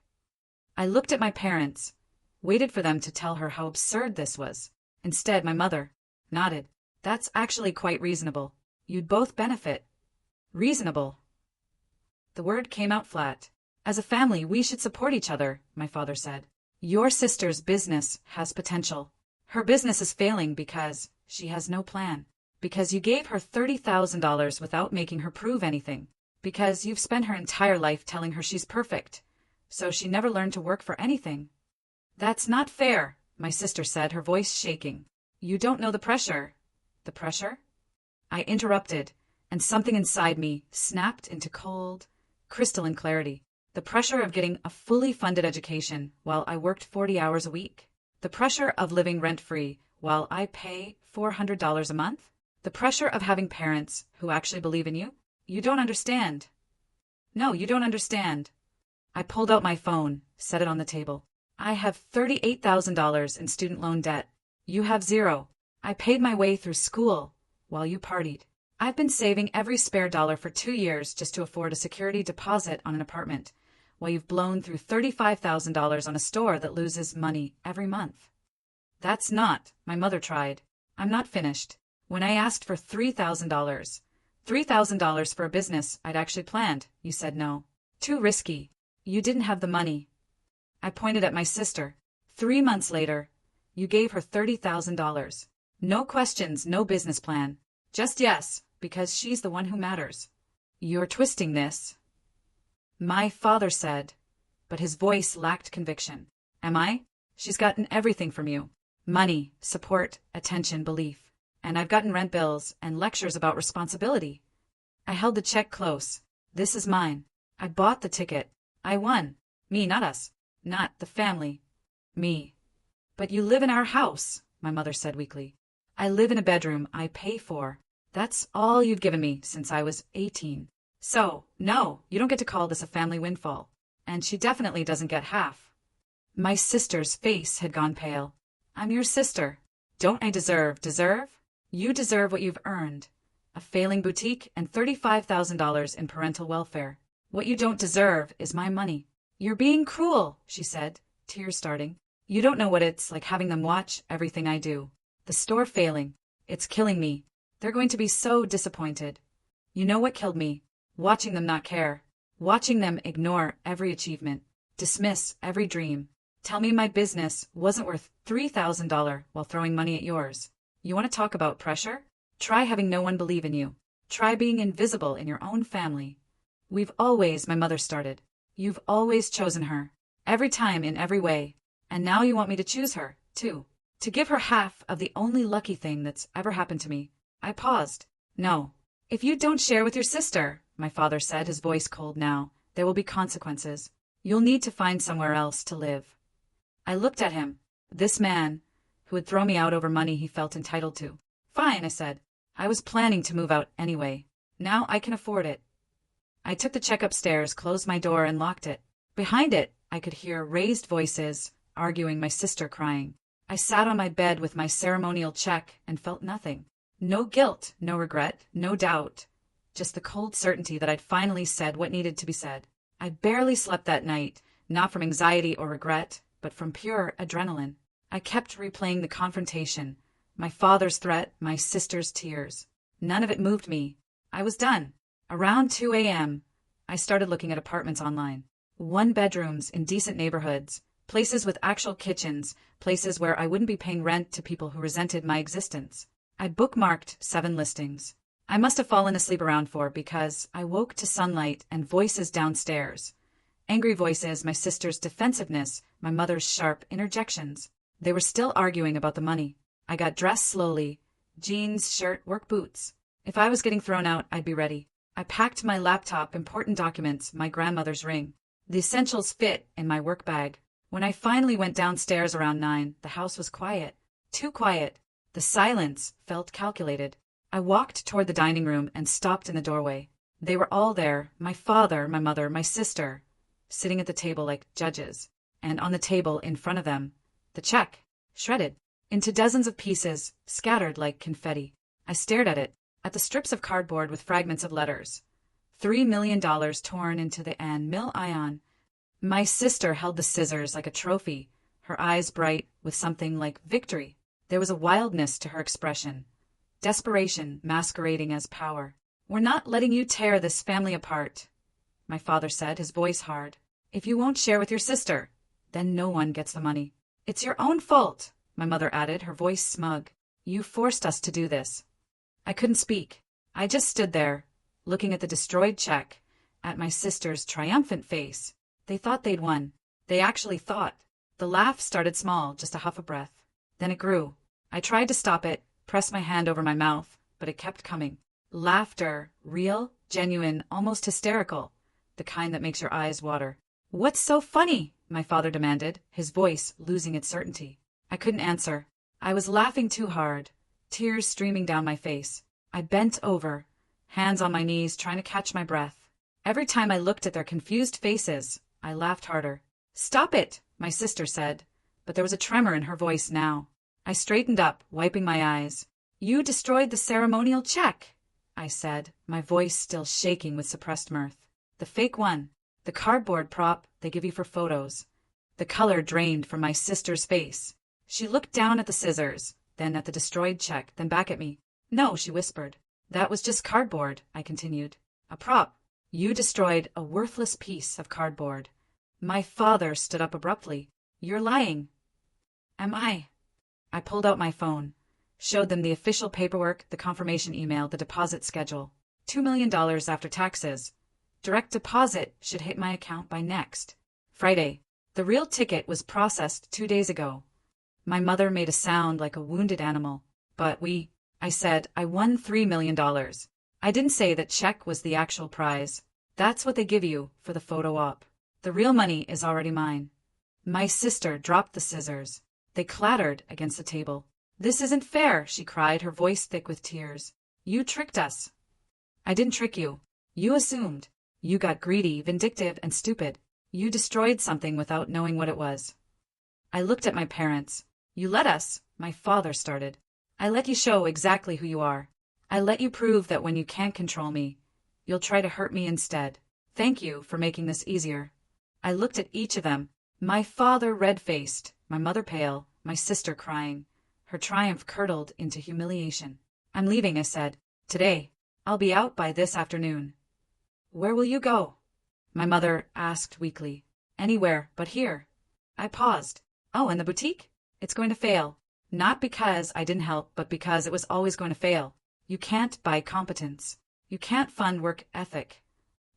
I looked at my parents, waited for them to tell her how absurd this was. Instead, my mother nodded. "That's actually quite reasonable. You'd both benefit." Reasonable. The word came out flat. "As a family, we should support each other," my father said. "Your sister's business has potential. Her business is failing because she has no plan. Because you gave her $30,000 without making her prove anything. Because you've spent her entire life telling her she's perfect, so she never learned to work for anything." "That's not fair," my sister said, her voice shaking. "You don't know the pressure." "The pressure?" I interrupted, and something inside me snapped into cold, crystalline clarity. The pressure of getting a fully funded education while I worked 40 hours a week. The pressure of living rent-free while I pay $400 a month. The pressure of having parents who actually believe in you. You don't understand. No, you don't understand. I pulled out my phone, set it on the table. "I have $38,000 in student loan debt. You have zero. I paid my way through school while you partied. I've been saving every spare dollar for 2 years just to afford a security deposit on an apartment, while you've blown through $35,000 on a store that loses money every month." "That's not," my mother tried. "I'm not finished. When I asked for $3,000 for a business I'd actually planned, you said no. Too risky. You didn't have the money." I pointed at my sister. 3 months later, you gave her $30,000. No questions, no business plan. Just yes, because she's the one who matters. "You're twisting this," my father said, but his voice lacked conviction. Am I? She's gotten everything from you. Money, support, attention, belief. And I've gotten rent bills and lectures about responsibility. I held the check close. This is mine. I bought the ticket. I won. Me, not us. Not the family. Me. But you live in our house, my mother said weakly. I live in a bedroom I pay for. That's all you've given me since I was 18. So, no, you don't get to call this a family windfall. And she definitely doesn't get half. My sister's face had gone pale. I'm your sister. Don't I deserve? You deserve what you've earned. A failing boutique and $35,000 in parental welfare. What you don't deserve is my money. You're being cruel, she said, tears starting. You don't know what it's like having them watch everything I do. The store failing. It's killing me. They're going to be so disappointed. You know what killed me? Watching them not care. Watching them ignore every achievement. Dismiss every dream. Tell me my business wasn't worth $3,000 while throwing money at yours. You want to talk about pressure? Try having no one believe in you. Try being invisible in your own family. We've always, my mother started. You've always chosen her. Every time in every way. And now you want me to choose her, too. To give her half of the only lucky thing that's ever happened to me. I paused. No. If you don't share with your sister, my father said, his voice cold now, there will be consequences. You'll need to find somewhere else to live. I looked at him. This man, who would throw me out over money he felt entitled to. Fine, I said. I was planning to move out anyway. Now I can afford it. I took the check upstairs, closed my door, and locked it. Behind it, I could hear raised voices, arguing, my sister crying. I sat on my bed with my ceremonial check and felt nothing. No guilt, no regret, no doubt. Just the cold certainty that I'd finally said what needed to be said. I barely slept that night, not from anxiety or regret, but from pure adrenaline. I kept replaying the confrontation. My father's threat, my sister's tears. None of it moved me. I was done. Around 2 a.m., I started looking at apartments online. 1-bedrooms in decent neighborhoods, places with actual kitchens, places where I wouldn't be paying rent to people who resented my existence. I bookmarked 7 listings. I must have fallen asleep around 4 because I woke to sunlight and voices downstairs. Angry voices, my sister's defensiveness, my mother's sharp interjections. They were still arguing about the money. I got dressed slowly. Jeans, shirt, work boots. If I was getting thrown out, I'd be ready. I packed my laptop, important documents, my grandmother's ring. The essentials fit in my work bag. When I finally went downstairs around 9, the house was quiet. Too quiet. The silence felt calculated. I walked toward the dining room and stopped in the doorway. They were all there, my father, my mother, my sister, sitting at the table like judges. And on the table in front of them, the check, shredded into dozens of pieces, scattered like confetti. I stared at it, at the strips of cardboard with fragments of letters. $3 million torn into the N. Mill Ion. My sister held the scissors like a trophy, her eyes bright with something like victory. There was a wildness to her expression. Desperation masquerading as power. We're not letting you tear this family apart, my father said, his voice hard. If you won't share with your sister, then no one gets the money. It's your own fault, my mother added, her voice smug. You forced us to do this. I couldn't speak. I just stood there, looking at the destroyed check, at my sister's triumphant face. They thought they'd won. They actually thought. The laugh started small, just a huff of breath. Then it grew. I tried to stop it, pressed my hand over my mouth, but it kept coming. Laughter, real, genuine, almost hysterical, the kind that makes your eyes water. What's so funny? My father demanded, his voice losing its certainty. I couldn't answer. I was laughing too hard, tears streaming down my face. I bent over, hands on my knees, trying to catch my breath. Every time I looked at their confused faces, I laughed harder. Stop it, my sister said, but there was a tremor in her voice now. I straightened up, wiping my eyes. You destroyed the ceremonial check, I said, my voice still shaking with suppressed mirth. The fake one. The cardboard prop they give you for photos. The color drained from my sister's face. She looked down at the scissors, then at the destroyed check, then back at me. No, she whispered. That was just cardboard, I continued. A prop. You destroyed a worthless piece of cardboard. My father stood up abruptly. You're lying. Am I? I pulled out my phone, showed them the official paperwork, the confirmation email, the deposit schedule. $2 million after taxes. Direct deposit should hit my account by next. Friday. The real ticket was processed 2 days ago. My mother made a sound like a wounded animal. But I said, I won $3 million. I didn't say that check was the actual prize. That's what they give you for the photo op. The real money is already mine. My sister dropped the scissors. They clattered against the table. This isn't fair, she cried, her voice thick with tears. You tricked us. I didn't trick you. You assumed. You got greedy, vindictive, and stupid. You destroyed something without knowing what it was. I looked at my parents. You let us, my father started. I let you show exactly who you are. I let you prove that when you can't control me, you'll try to hurt me instead. Thank you for making this easier. I looked at each of them. My father red-faced, my mother pale, my sister crying. Her triumph curdled into humiliation. I'm leaving, I said. Today. I'll be out by this afternoon. Where will you go? My mother asked weakly. Anywhere but here. I paused. Oh, and the boutique? It's going to fail. Not because I didn't help, but because it was always going to fail. You can't buy competence. You can't fund work ethic.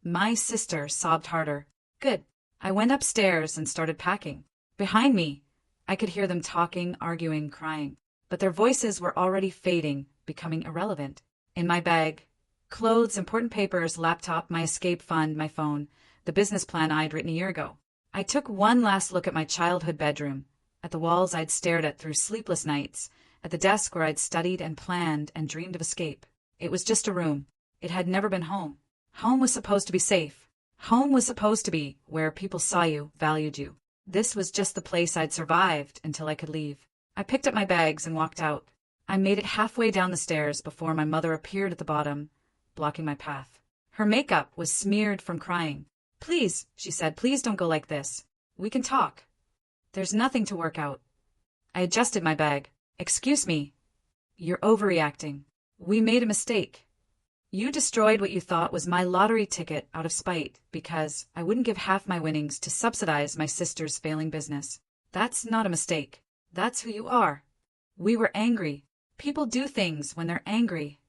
My sister sobbed harder. Good. I went upstairs and started packing. Behind me, I could hear them talking, arguing, crying. But their voices were already fading, becoming irrelevant. In my bag, clothes, important papers, laptop, my escape fund, my phone, the business plan I'd written a year ago. I took one last look at my childhood bedroom, at the walls I'd stared at through sleepless nights, at the desk where I'd studied and planned and dreamed of escape. It was just a room. It had never been home. Home was supposed to be safe. Home was supposed to be where people saw you, valued you. This was just the place I'd survived until I could leave. I picked up my bags and walked out. I made it halfway down the stairs before my mother appeared at the bottom, blocking my path. Her makeup was smeared from crying. Please, she said, please don't go like this. We can talk. There's nothing to work out. I adjusted my bag. Excuse me. You're overreacting. We made a mistake. You destroyed what you thought was my lottery ticket out of spite because I wouldn't give half my winnings to subsidize my sister's failing business. That's not a mistake. That's who you are. We were angry. People do things when they're angry.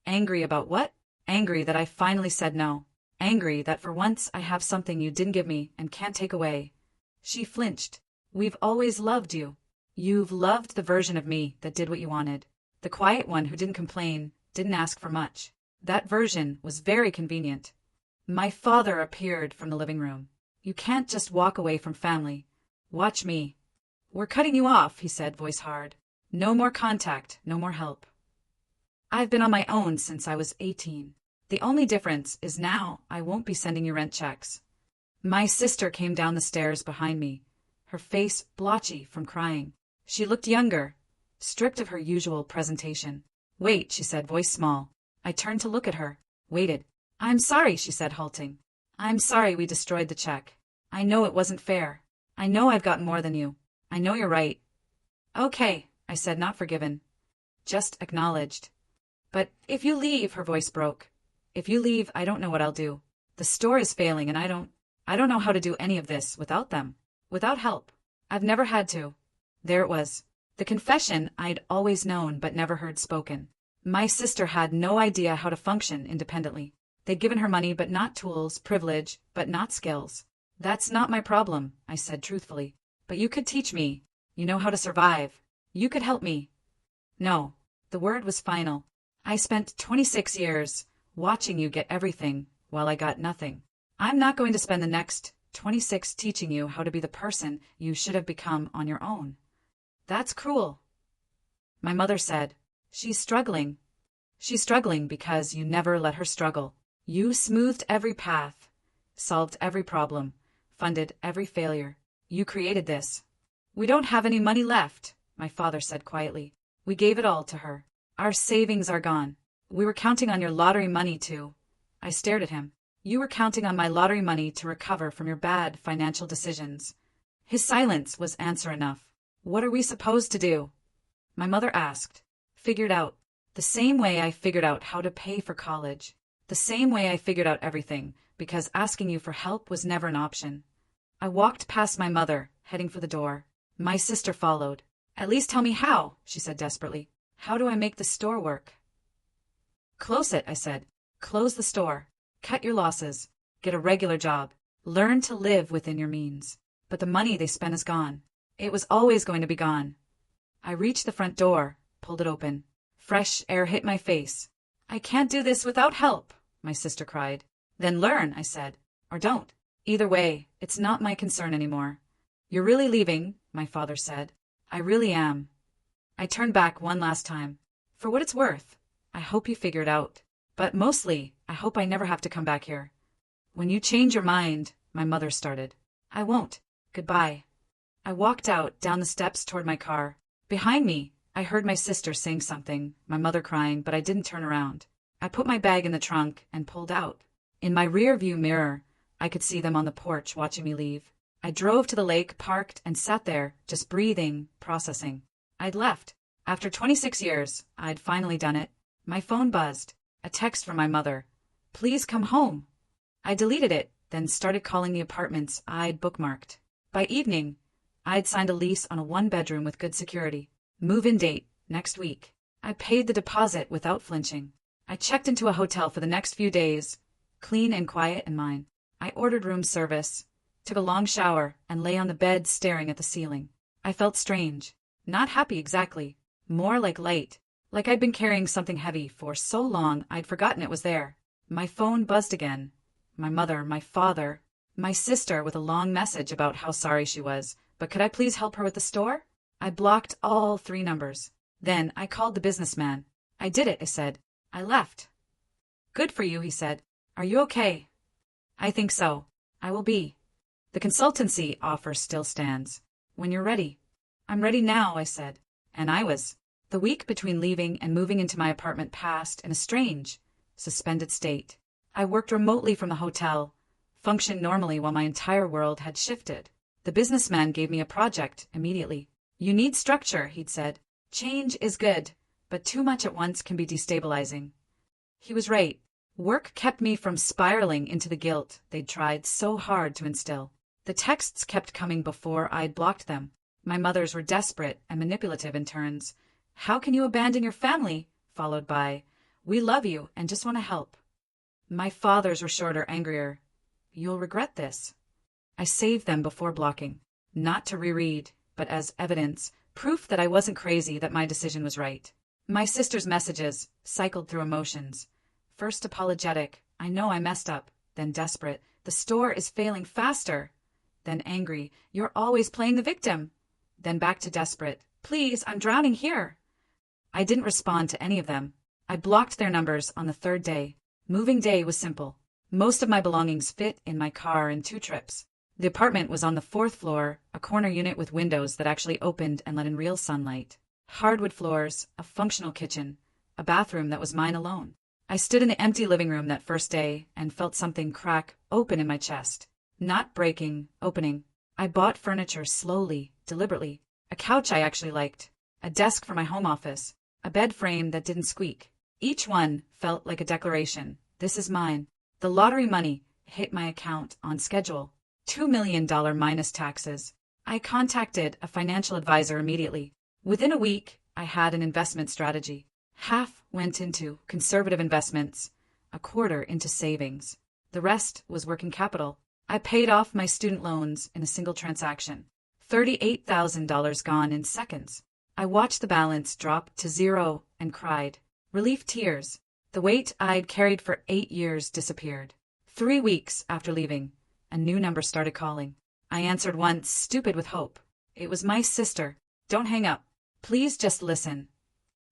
Angry about what? Angry that I finally said no. Angry that for once I have something you didn't give me and can't take away. She flinched. We've always loved you. You've loved the version of me that did what you wanted. The quiet one who didn't complain, didn't ask for much. That version was very convenient. My father appeared from the living room. You can't just walk away from family. Watch me. We're cutting you off, he said, voice hard. No more contact, no more help. I've been on my own since I was 18. The only difference is now I won't be sending you rent checks. My sister came down the stairs behind me, her face blotchy from crying. She looked younger, stripped of her usual presentation. Wait, she said, voice small. I turned to look at her, waited. I'm sorry, she said, halting. I'm sorry we destroyed the check. I know it wasn't fair. I know I've got more than you. I know you're right. Okay, I said, not forgiven. Just acknowledged. But if you leave, her voice broke. If you leave, I don't know what I'll do. The store is failing and I don't know how to do any of this without them. Without help. I've never had to. There it was. The confession I'd always known but never heard spoken. My sister had no idea how to function independently. They'd given her money but not tools, privilege, but not skills. That's not my problem, I said truthfully. But you could teach me. You know how to survive. You could help me. No. The word was final. I spent 26 years watching you get everything while I got nothing. I'm not going to spend the next 26 teaching you how to be the person you should have become on your own. That's cruel. My mother said, She's struggling. She's struggling because you never let her struggle. You smoothed every path, solved every problem, funded every failure. You created this. We don't have any money left, my father said quietly. We gave it all to her. Our savings are gone. We were counting on your lottery money to... I stared at him. You were counting on my lottery money to recover from your bad financial decisions. His silence was answer enough. What are we supposed to do? My mother asked. Figured out. The same way I figured out how to pay for college. The same way I figured out everything, because asking you for help was never an option. I walked past my mother, heading for the door. My sister followed. At least tell me how, she said desperately. How do I make the store work? Close it, I said. Close the store. Cut your losses. Get a regular job. Learn to live within your means. But the money they spent is gone. It was always going to be gone. I reached the front door, pulled it open. Fresh air hit my face. I can't do this without help, my sister cried. Then learn, I said. Or don't. Either way, it's not my concern anymore. You're really leaving, my father said. I really am. I turned back one last time. For what it's worth, I hope you figure it out. But mostly, I hope I never have to come back here. When you change your mind, my mother started. I won't. Goodbye. I walked out, down the steps toward my car. Behind me, I heard my sister saying something, my mother crying, but I didn't turn around. I put my bag in the trunk and pulled out. In my rear-view mirror, I could see them on the porch watching me leave. I drove to the lake, parked, and sat there, just breathing, processing. I'd left. After 26 years, I'd finally done it. My phone buzzed. A text from my mother. Please come home. I deleted it, then started calling the apartments I'd bookmarked. By evening, I'd signed a lease on a one-bedroom with good security. Move-in date, next week. I paid the deposit without flinching. I checked into a hotel for the next few days, clean and quiet and mine. I ordered room service, took a long shower, and lay on the bed staring at the ceiling. I felt strange. Not happy exactly. More like light. Like I'd been carrying something heavy for so long I'd forgotten it was there. My phone buzzed again. My mother, my father, my sister with a long message about how sorry she was, but could I please help her with the store? I blocked all 3 numbers. Then I called the businessman. I did it, I said. I left. Good for you, he said. Are you okay? I think so. I will be. The consultancy offer still stands. When you're ready. I'm ready now, I said. And I was. The week between leaving and moving into my apartment passed in a strange, suspended state. I worked remotely from the hotel, functioned normally while my entire world had shifted. The businessman gave me a project immediately. You need structure, he'd said. Change is good, but too much at once can be destabilizing. He was right. Work kept me from spiraling into the guilt they'd tried so hard to instill. The texts kept coming before I'd blocked them. My mothers were desperate and manipulative in turns. How can you abandon your family? Followed by, we love you and just want to help. My fathers were shorter, angrier. You'll regret this. I saved them before blocking, not to reread, but as evidence, proof that I wasn't crazy, that my decision was right. My sister's messages cycled through emotions. First apologetic, I know I messed up. Then desperate, the store is failing faster. Then angry, you're always playing the victim. Then back to desperate, please, I'm drowning here. I didn't respond to any of them. I blocked their numbers on the 3rd day. Moving day was simple. Most of my belongings fit in my car in 2 trips. The apartment was on the 4th floor, a corner unit with windows that actually opened and let in real sunlight. Hardwood floors, a functional kitchen, a bathroom that was mine alone. I stood in the empty living room that first day and felt something crack open in my chest. Not breaking, opening. I bought furniture slowly, deliberately. A couch I actually liked. A desk for my home office. A bed frame that didn't squeak. Each one felt like a declaration. This is mine. The lottery money hit my account on schedule. $2 million minus taxes. I contacted a financial advisor immediately. Within a week, I had an investment strategy. Half went into conservative investments, a quarter into savings. The rest was working capital. I paid off my student loans in a single transaction. $38,000 gone in seconds. I watched the balance drop to 0 and cried. Relief tears. The weight I'd carried for 8 years disappeared. 3 weeks after leaving, a new number started calling. I answered once, stupid with hope. It was my sister. Don't hang up. Please just listen.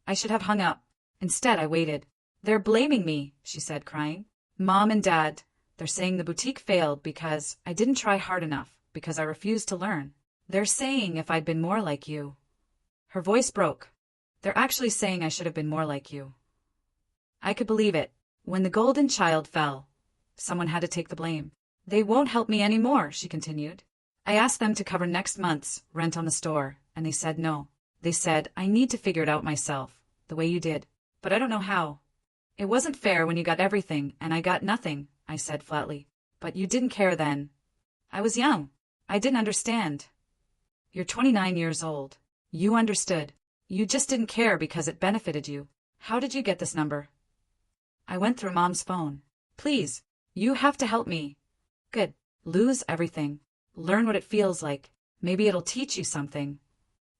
I should have hung up. Instead, I waited. They're blaming me, she said, crying. Mom and Dad, they're saying the boutique failed because I didn't try hard enough, because I refused to learn. They're saying if I'd been more like you. Her voice broke. They're actually saying I should have been more like you. I could believe it. When the golden child fell, someone had to take the blame. They won't help me anymore, she continued. I asked them to cover next month's rent on the store, and they said no. They said, I need to figure it out myself, the way you did. But I don't know how. It wasn't fair when you got everything and I got nothing, I said flatly. But you didn't care then. I was young. I didn't understand. You're 29 years old. You understood. You just didn't care because it benefited you. How did you get this number? I went through Mom's phone. Please, you have to help me. Good. Lose everything. Learn what it feels like. Maybe it'll teach you something.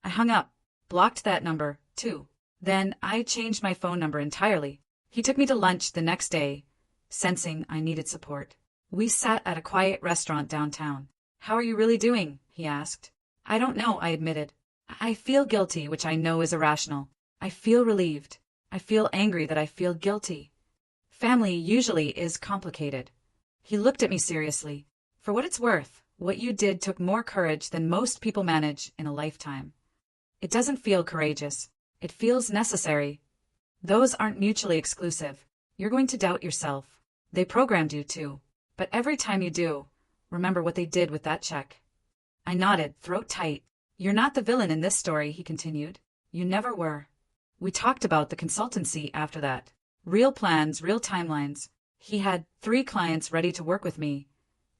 I hung up, blocked that number, too. Then I changed my phone number entirely. He took me to lunch the next day, sensing I needed support. We sat at a quiet restaurant downtown. "How are you really doing?" he asked. "I don't know," I admitted. "I feel guilty, which I know is irrational. I feel relieved. I feel angry that I feel guilty. Family usually is complicated." He looked at me seriously. "For what it's worth, what you did took more courage than most people manage in a lifetime. It doesn't feel courageous. It feels necessary. Those aren't mutually exclusive. You're going to doubt yourself. They programmed you to. But every time you do, remember what they did with that check." I nodded, throat tight. "You're not the villain in this story," he continued. "You never were." We talked about the consultancy after that. Real plans, real timelines. He had 3 clients ready to work with me.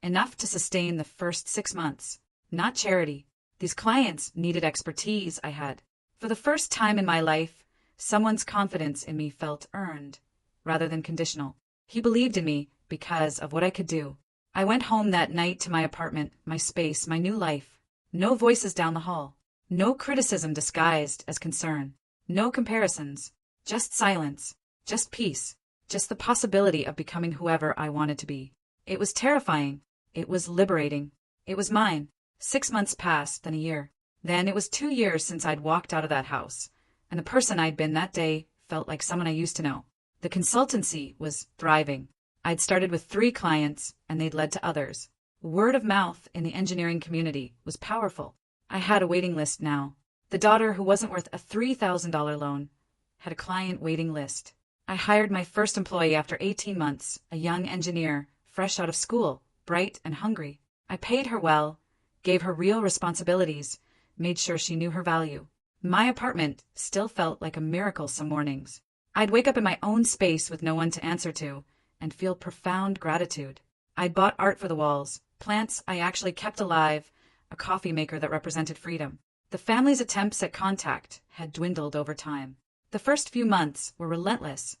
Enough to sustain the first 6 months. Not charity. These clients needed expertise I had. For the first time in my life, someone's confidence in me felt earned, rather than conditional. He believed in me because of what I could do. I went home that night to my apartment, my space, my new life. No voices down the hall. No criticism disguised as concern. No comparisons. Just silence. Just peace. Just the possibility of becoming whoever I wanted to be. It was terrifying. It was liberating. It was mine. 6 months passed, then a year. Then it was 2 years since I'd walked out of that house, and the person I'd been that day felt like someone I used to know. The consultancy was thriving. I'd started with 3 clients, and they'd led to others. Word of mouth in the engineering community was powerful. I had a waiting list now. The daughter who wasn't worth a $3,000 loan had a client waiting list. I hired my first employee after 18 months, a young engineer, fresh out of school, bright and hungry. I paid her well, gave her real responsibilities, made sure she knew her value. My apartment still felt like a miracle some mornings. I'd wake up in my own space with no one to answer to, and feel profound gratitude. I'd bought art for the walls, plants I actually kept alive, a coffee maker that represented freedom. The family's attempts at contact had dwindled over time. The first few months were relentless.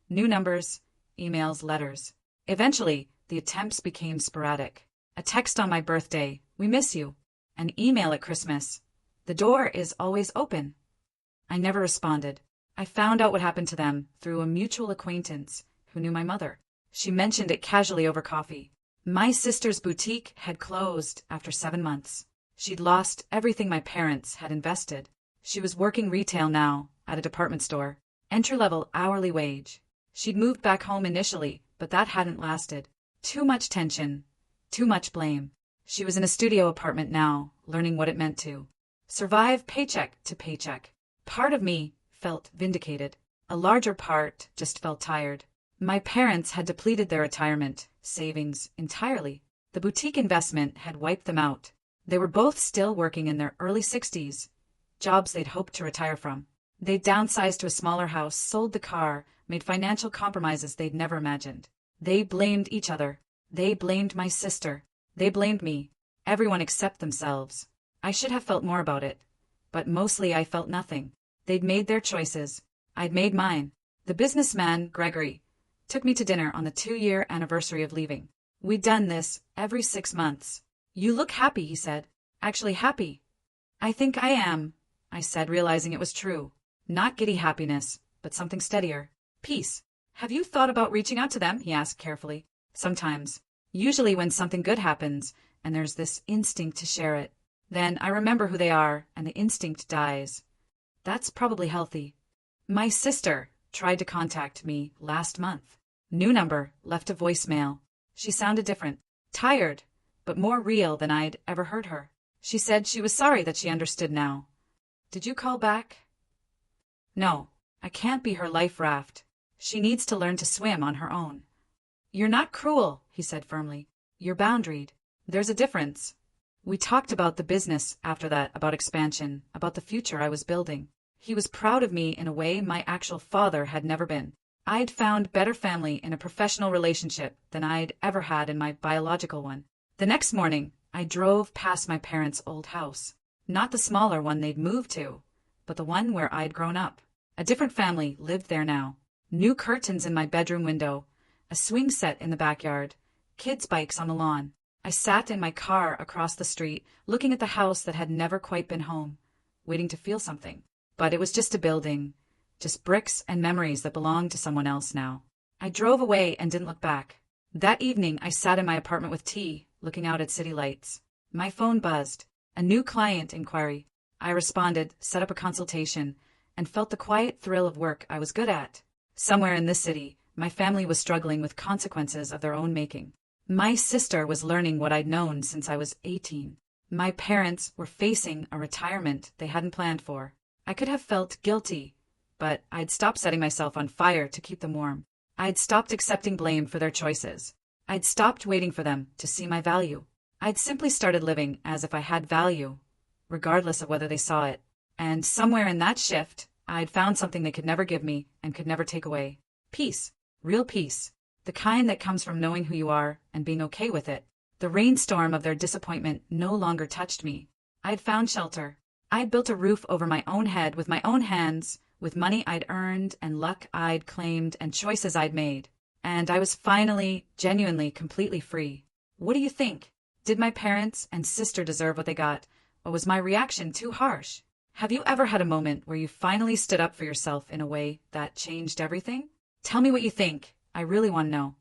New numbers, emails, letters. Eventually, the attempts became sporadic. A text on my birthday, "We miss you." An email at Christmas, "The door is always open." I never responded. I found out what happened to them through a mutual acquaintance who knew my mother. She mentioned it casually over coffee. My sister's boutique had closed after 7 months. She'd lost everything my parents had invested. She was working retail now, at a department store. Entry-level hourly wage. She'd moved back home initially, but that hadn't lasted. Too much tension. Too much blame. She was in a studio apartment now, learning what it meant to survive paycheck to paycheck. Part of me felt vindicated. A larger part just felt tired. My parents had depleted their retirement savings entirely. The boutique investment had wiped them out. They were both still working in their early 60s, jobs they'd hoped to retire from. They'd downsized to a smaller house, sold the car, made financial compromises they'd never imagined. They blamed each other. They blamed my sister. They blamed me. Everyone except themselves. I should have felt more about it, but mostly I felt nothing. They'd made their choices. I'd made mine. The businessman, Gregory, took me to dinner on the 2-year anniversary of leaving. We'd done this every 6 months. "You look happy," he said. "Actually happy." "I think I am," I said, realizing it was true. Not giddy happiness, but something steadier. Peace. "Have you thought about reaching out to them?" he asked carefully. "Sometimes. Usually when something good happens, and there's this instinct to share it. Then I remember who they are, and the instinct dies. That's probably healthy." My sister tried to contact me last month. New number, left a voicemail. She sounded different. Tired, but more real than I'd ever heard her. She said she was sorry that she understood now. "Did you call back?" "No, I can't be her life raft. She needs to learn to swim on her own." "You're not cruel," he said firmly. "You're boundaried. There's a difference." We talked about the business after that, about expansion, about the future I was building. He was proud of me in a way my actual father had never been. I'd found better family in a professional relationship than I'd ever had in my biological one. The next morning, I drove past my parents' old house. Not the smaller one they'd moved to, but the one where I'd grown up. A different family lived there now. New curtains in my bedroom window, a swing set in the backyard, kids' bikes on the lawn. I sat in my car across the street, looking at the house that had never quite been home, waiting to feel something. But it was just a building, just bricks and memories that belonged to someone else now. I drove away and didn't look back. That evening, I sat in my apartment with tea, looking out at city lights. My phone buzzed. A new client inquiry. I responded, set up a consultation, and felt the quiet thrill of work I was good at. Somewhere in this city, my family was struggling with consequences of their own making. My sister was learning what I'd known since I was 18. My parents were facing a retirement they hadn't planned for. I could have felt guilty, but I'd stopped setting myself on fire to keep them warm. I'd stopped accepting blame for their choices. I'd stopped waiting for them to see my value. I'd simply started living as if I had value, regardless of whether they saw it. And somewhere in that shift, I'd found something they could never give me and could never take away. Peace. Real peace. The kind that comes from knowing who you are and being okay with it. The rainstorm of their disappointment no longer touched me. I'd found shelter. I'd built a roof over my own head with my own hands, with money I'd earned and luck I'd claimed and choices I'd made. And I was finally, genuinely, completely free. What do you think? Did my parents and sister deserve what they got, or was my reaction too harsh? Have you ever had a moment where you finally stood up for yourself in a way that changed everything? Tell me what you think. I really want to know.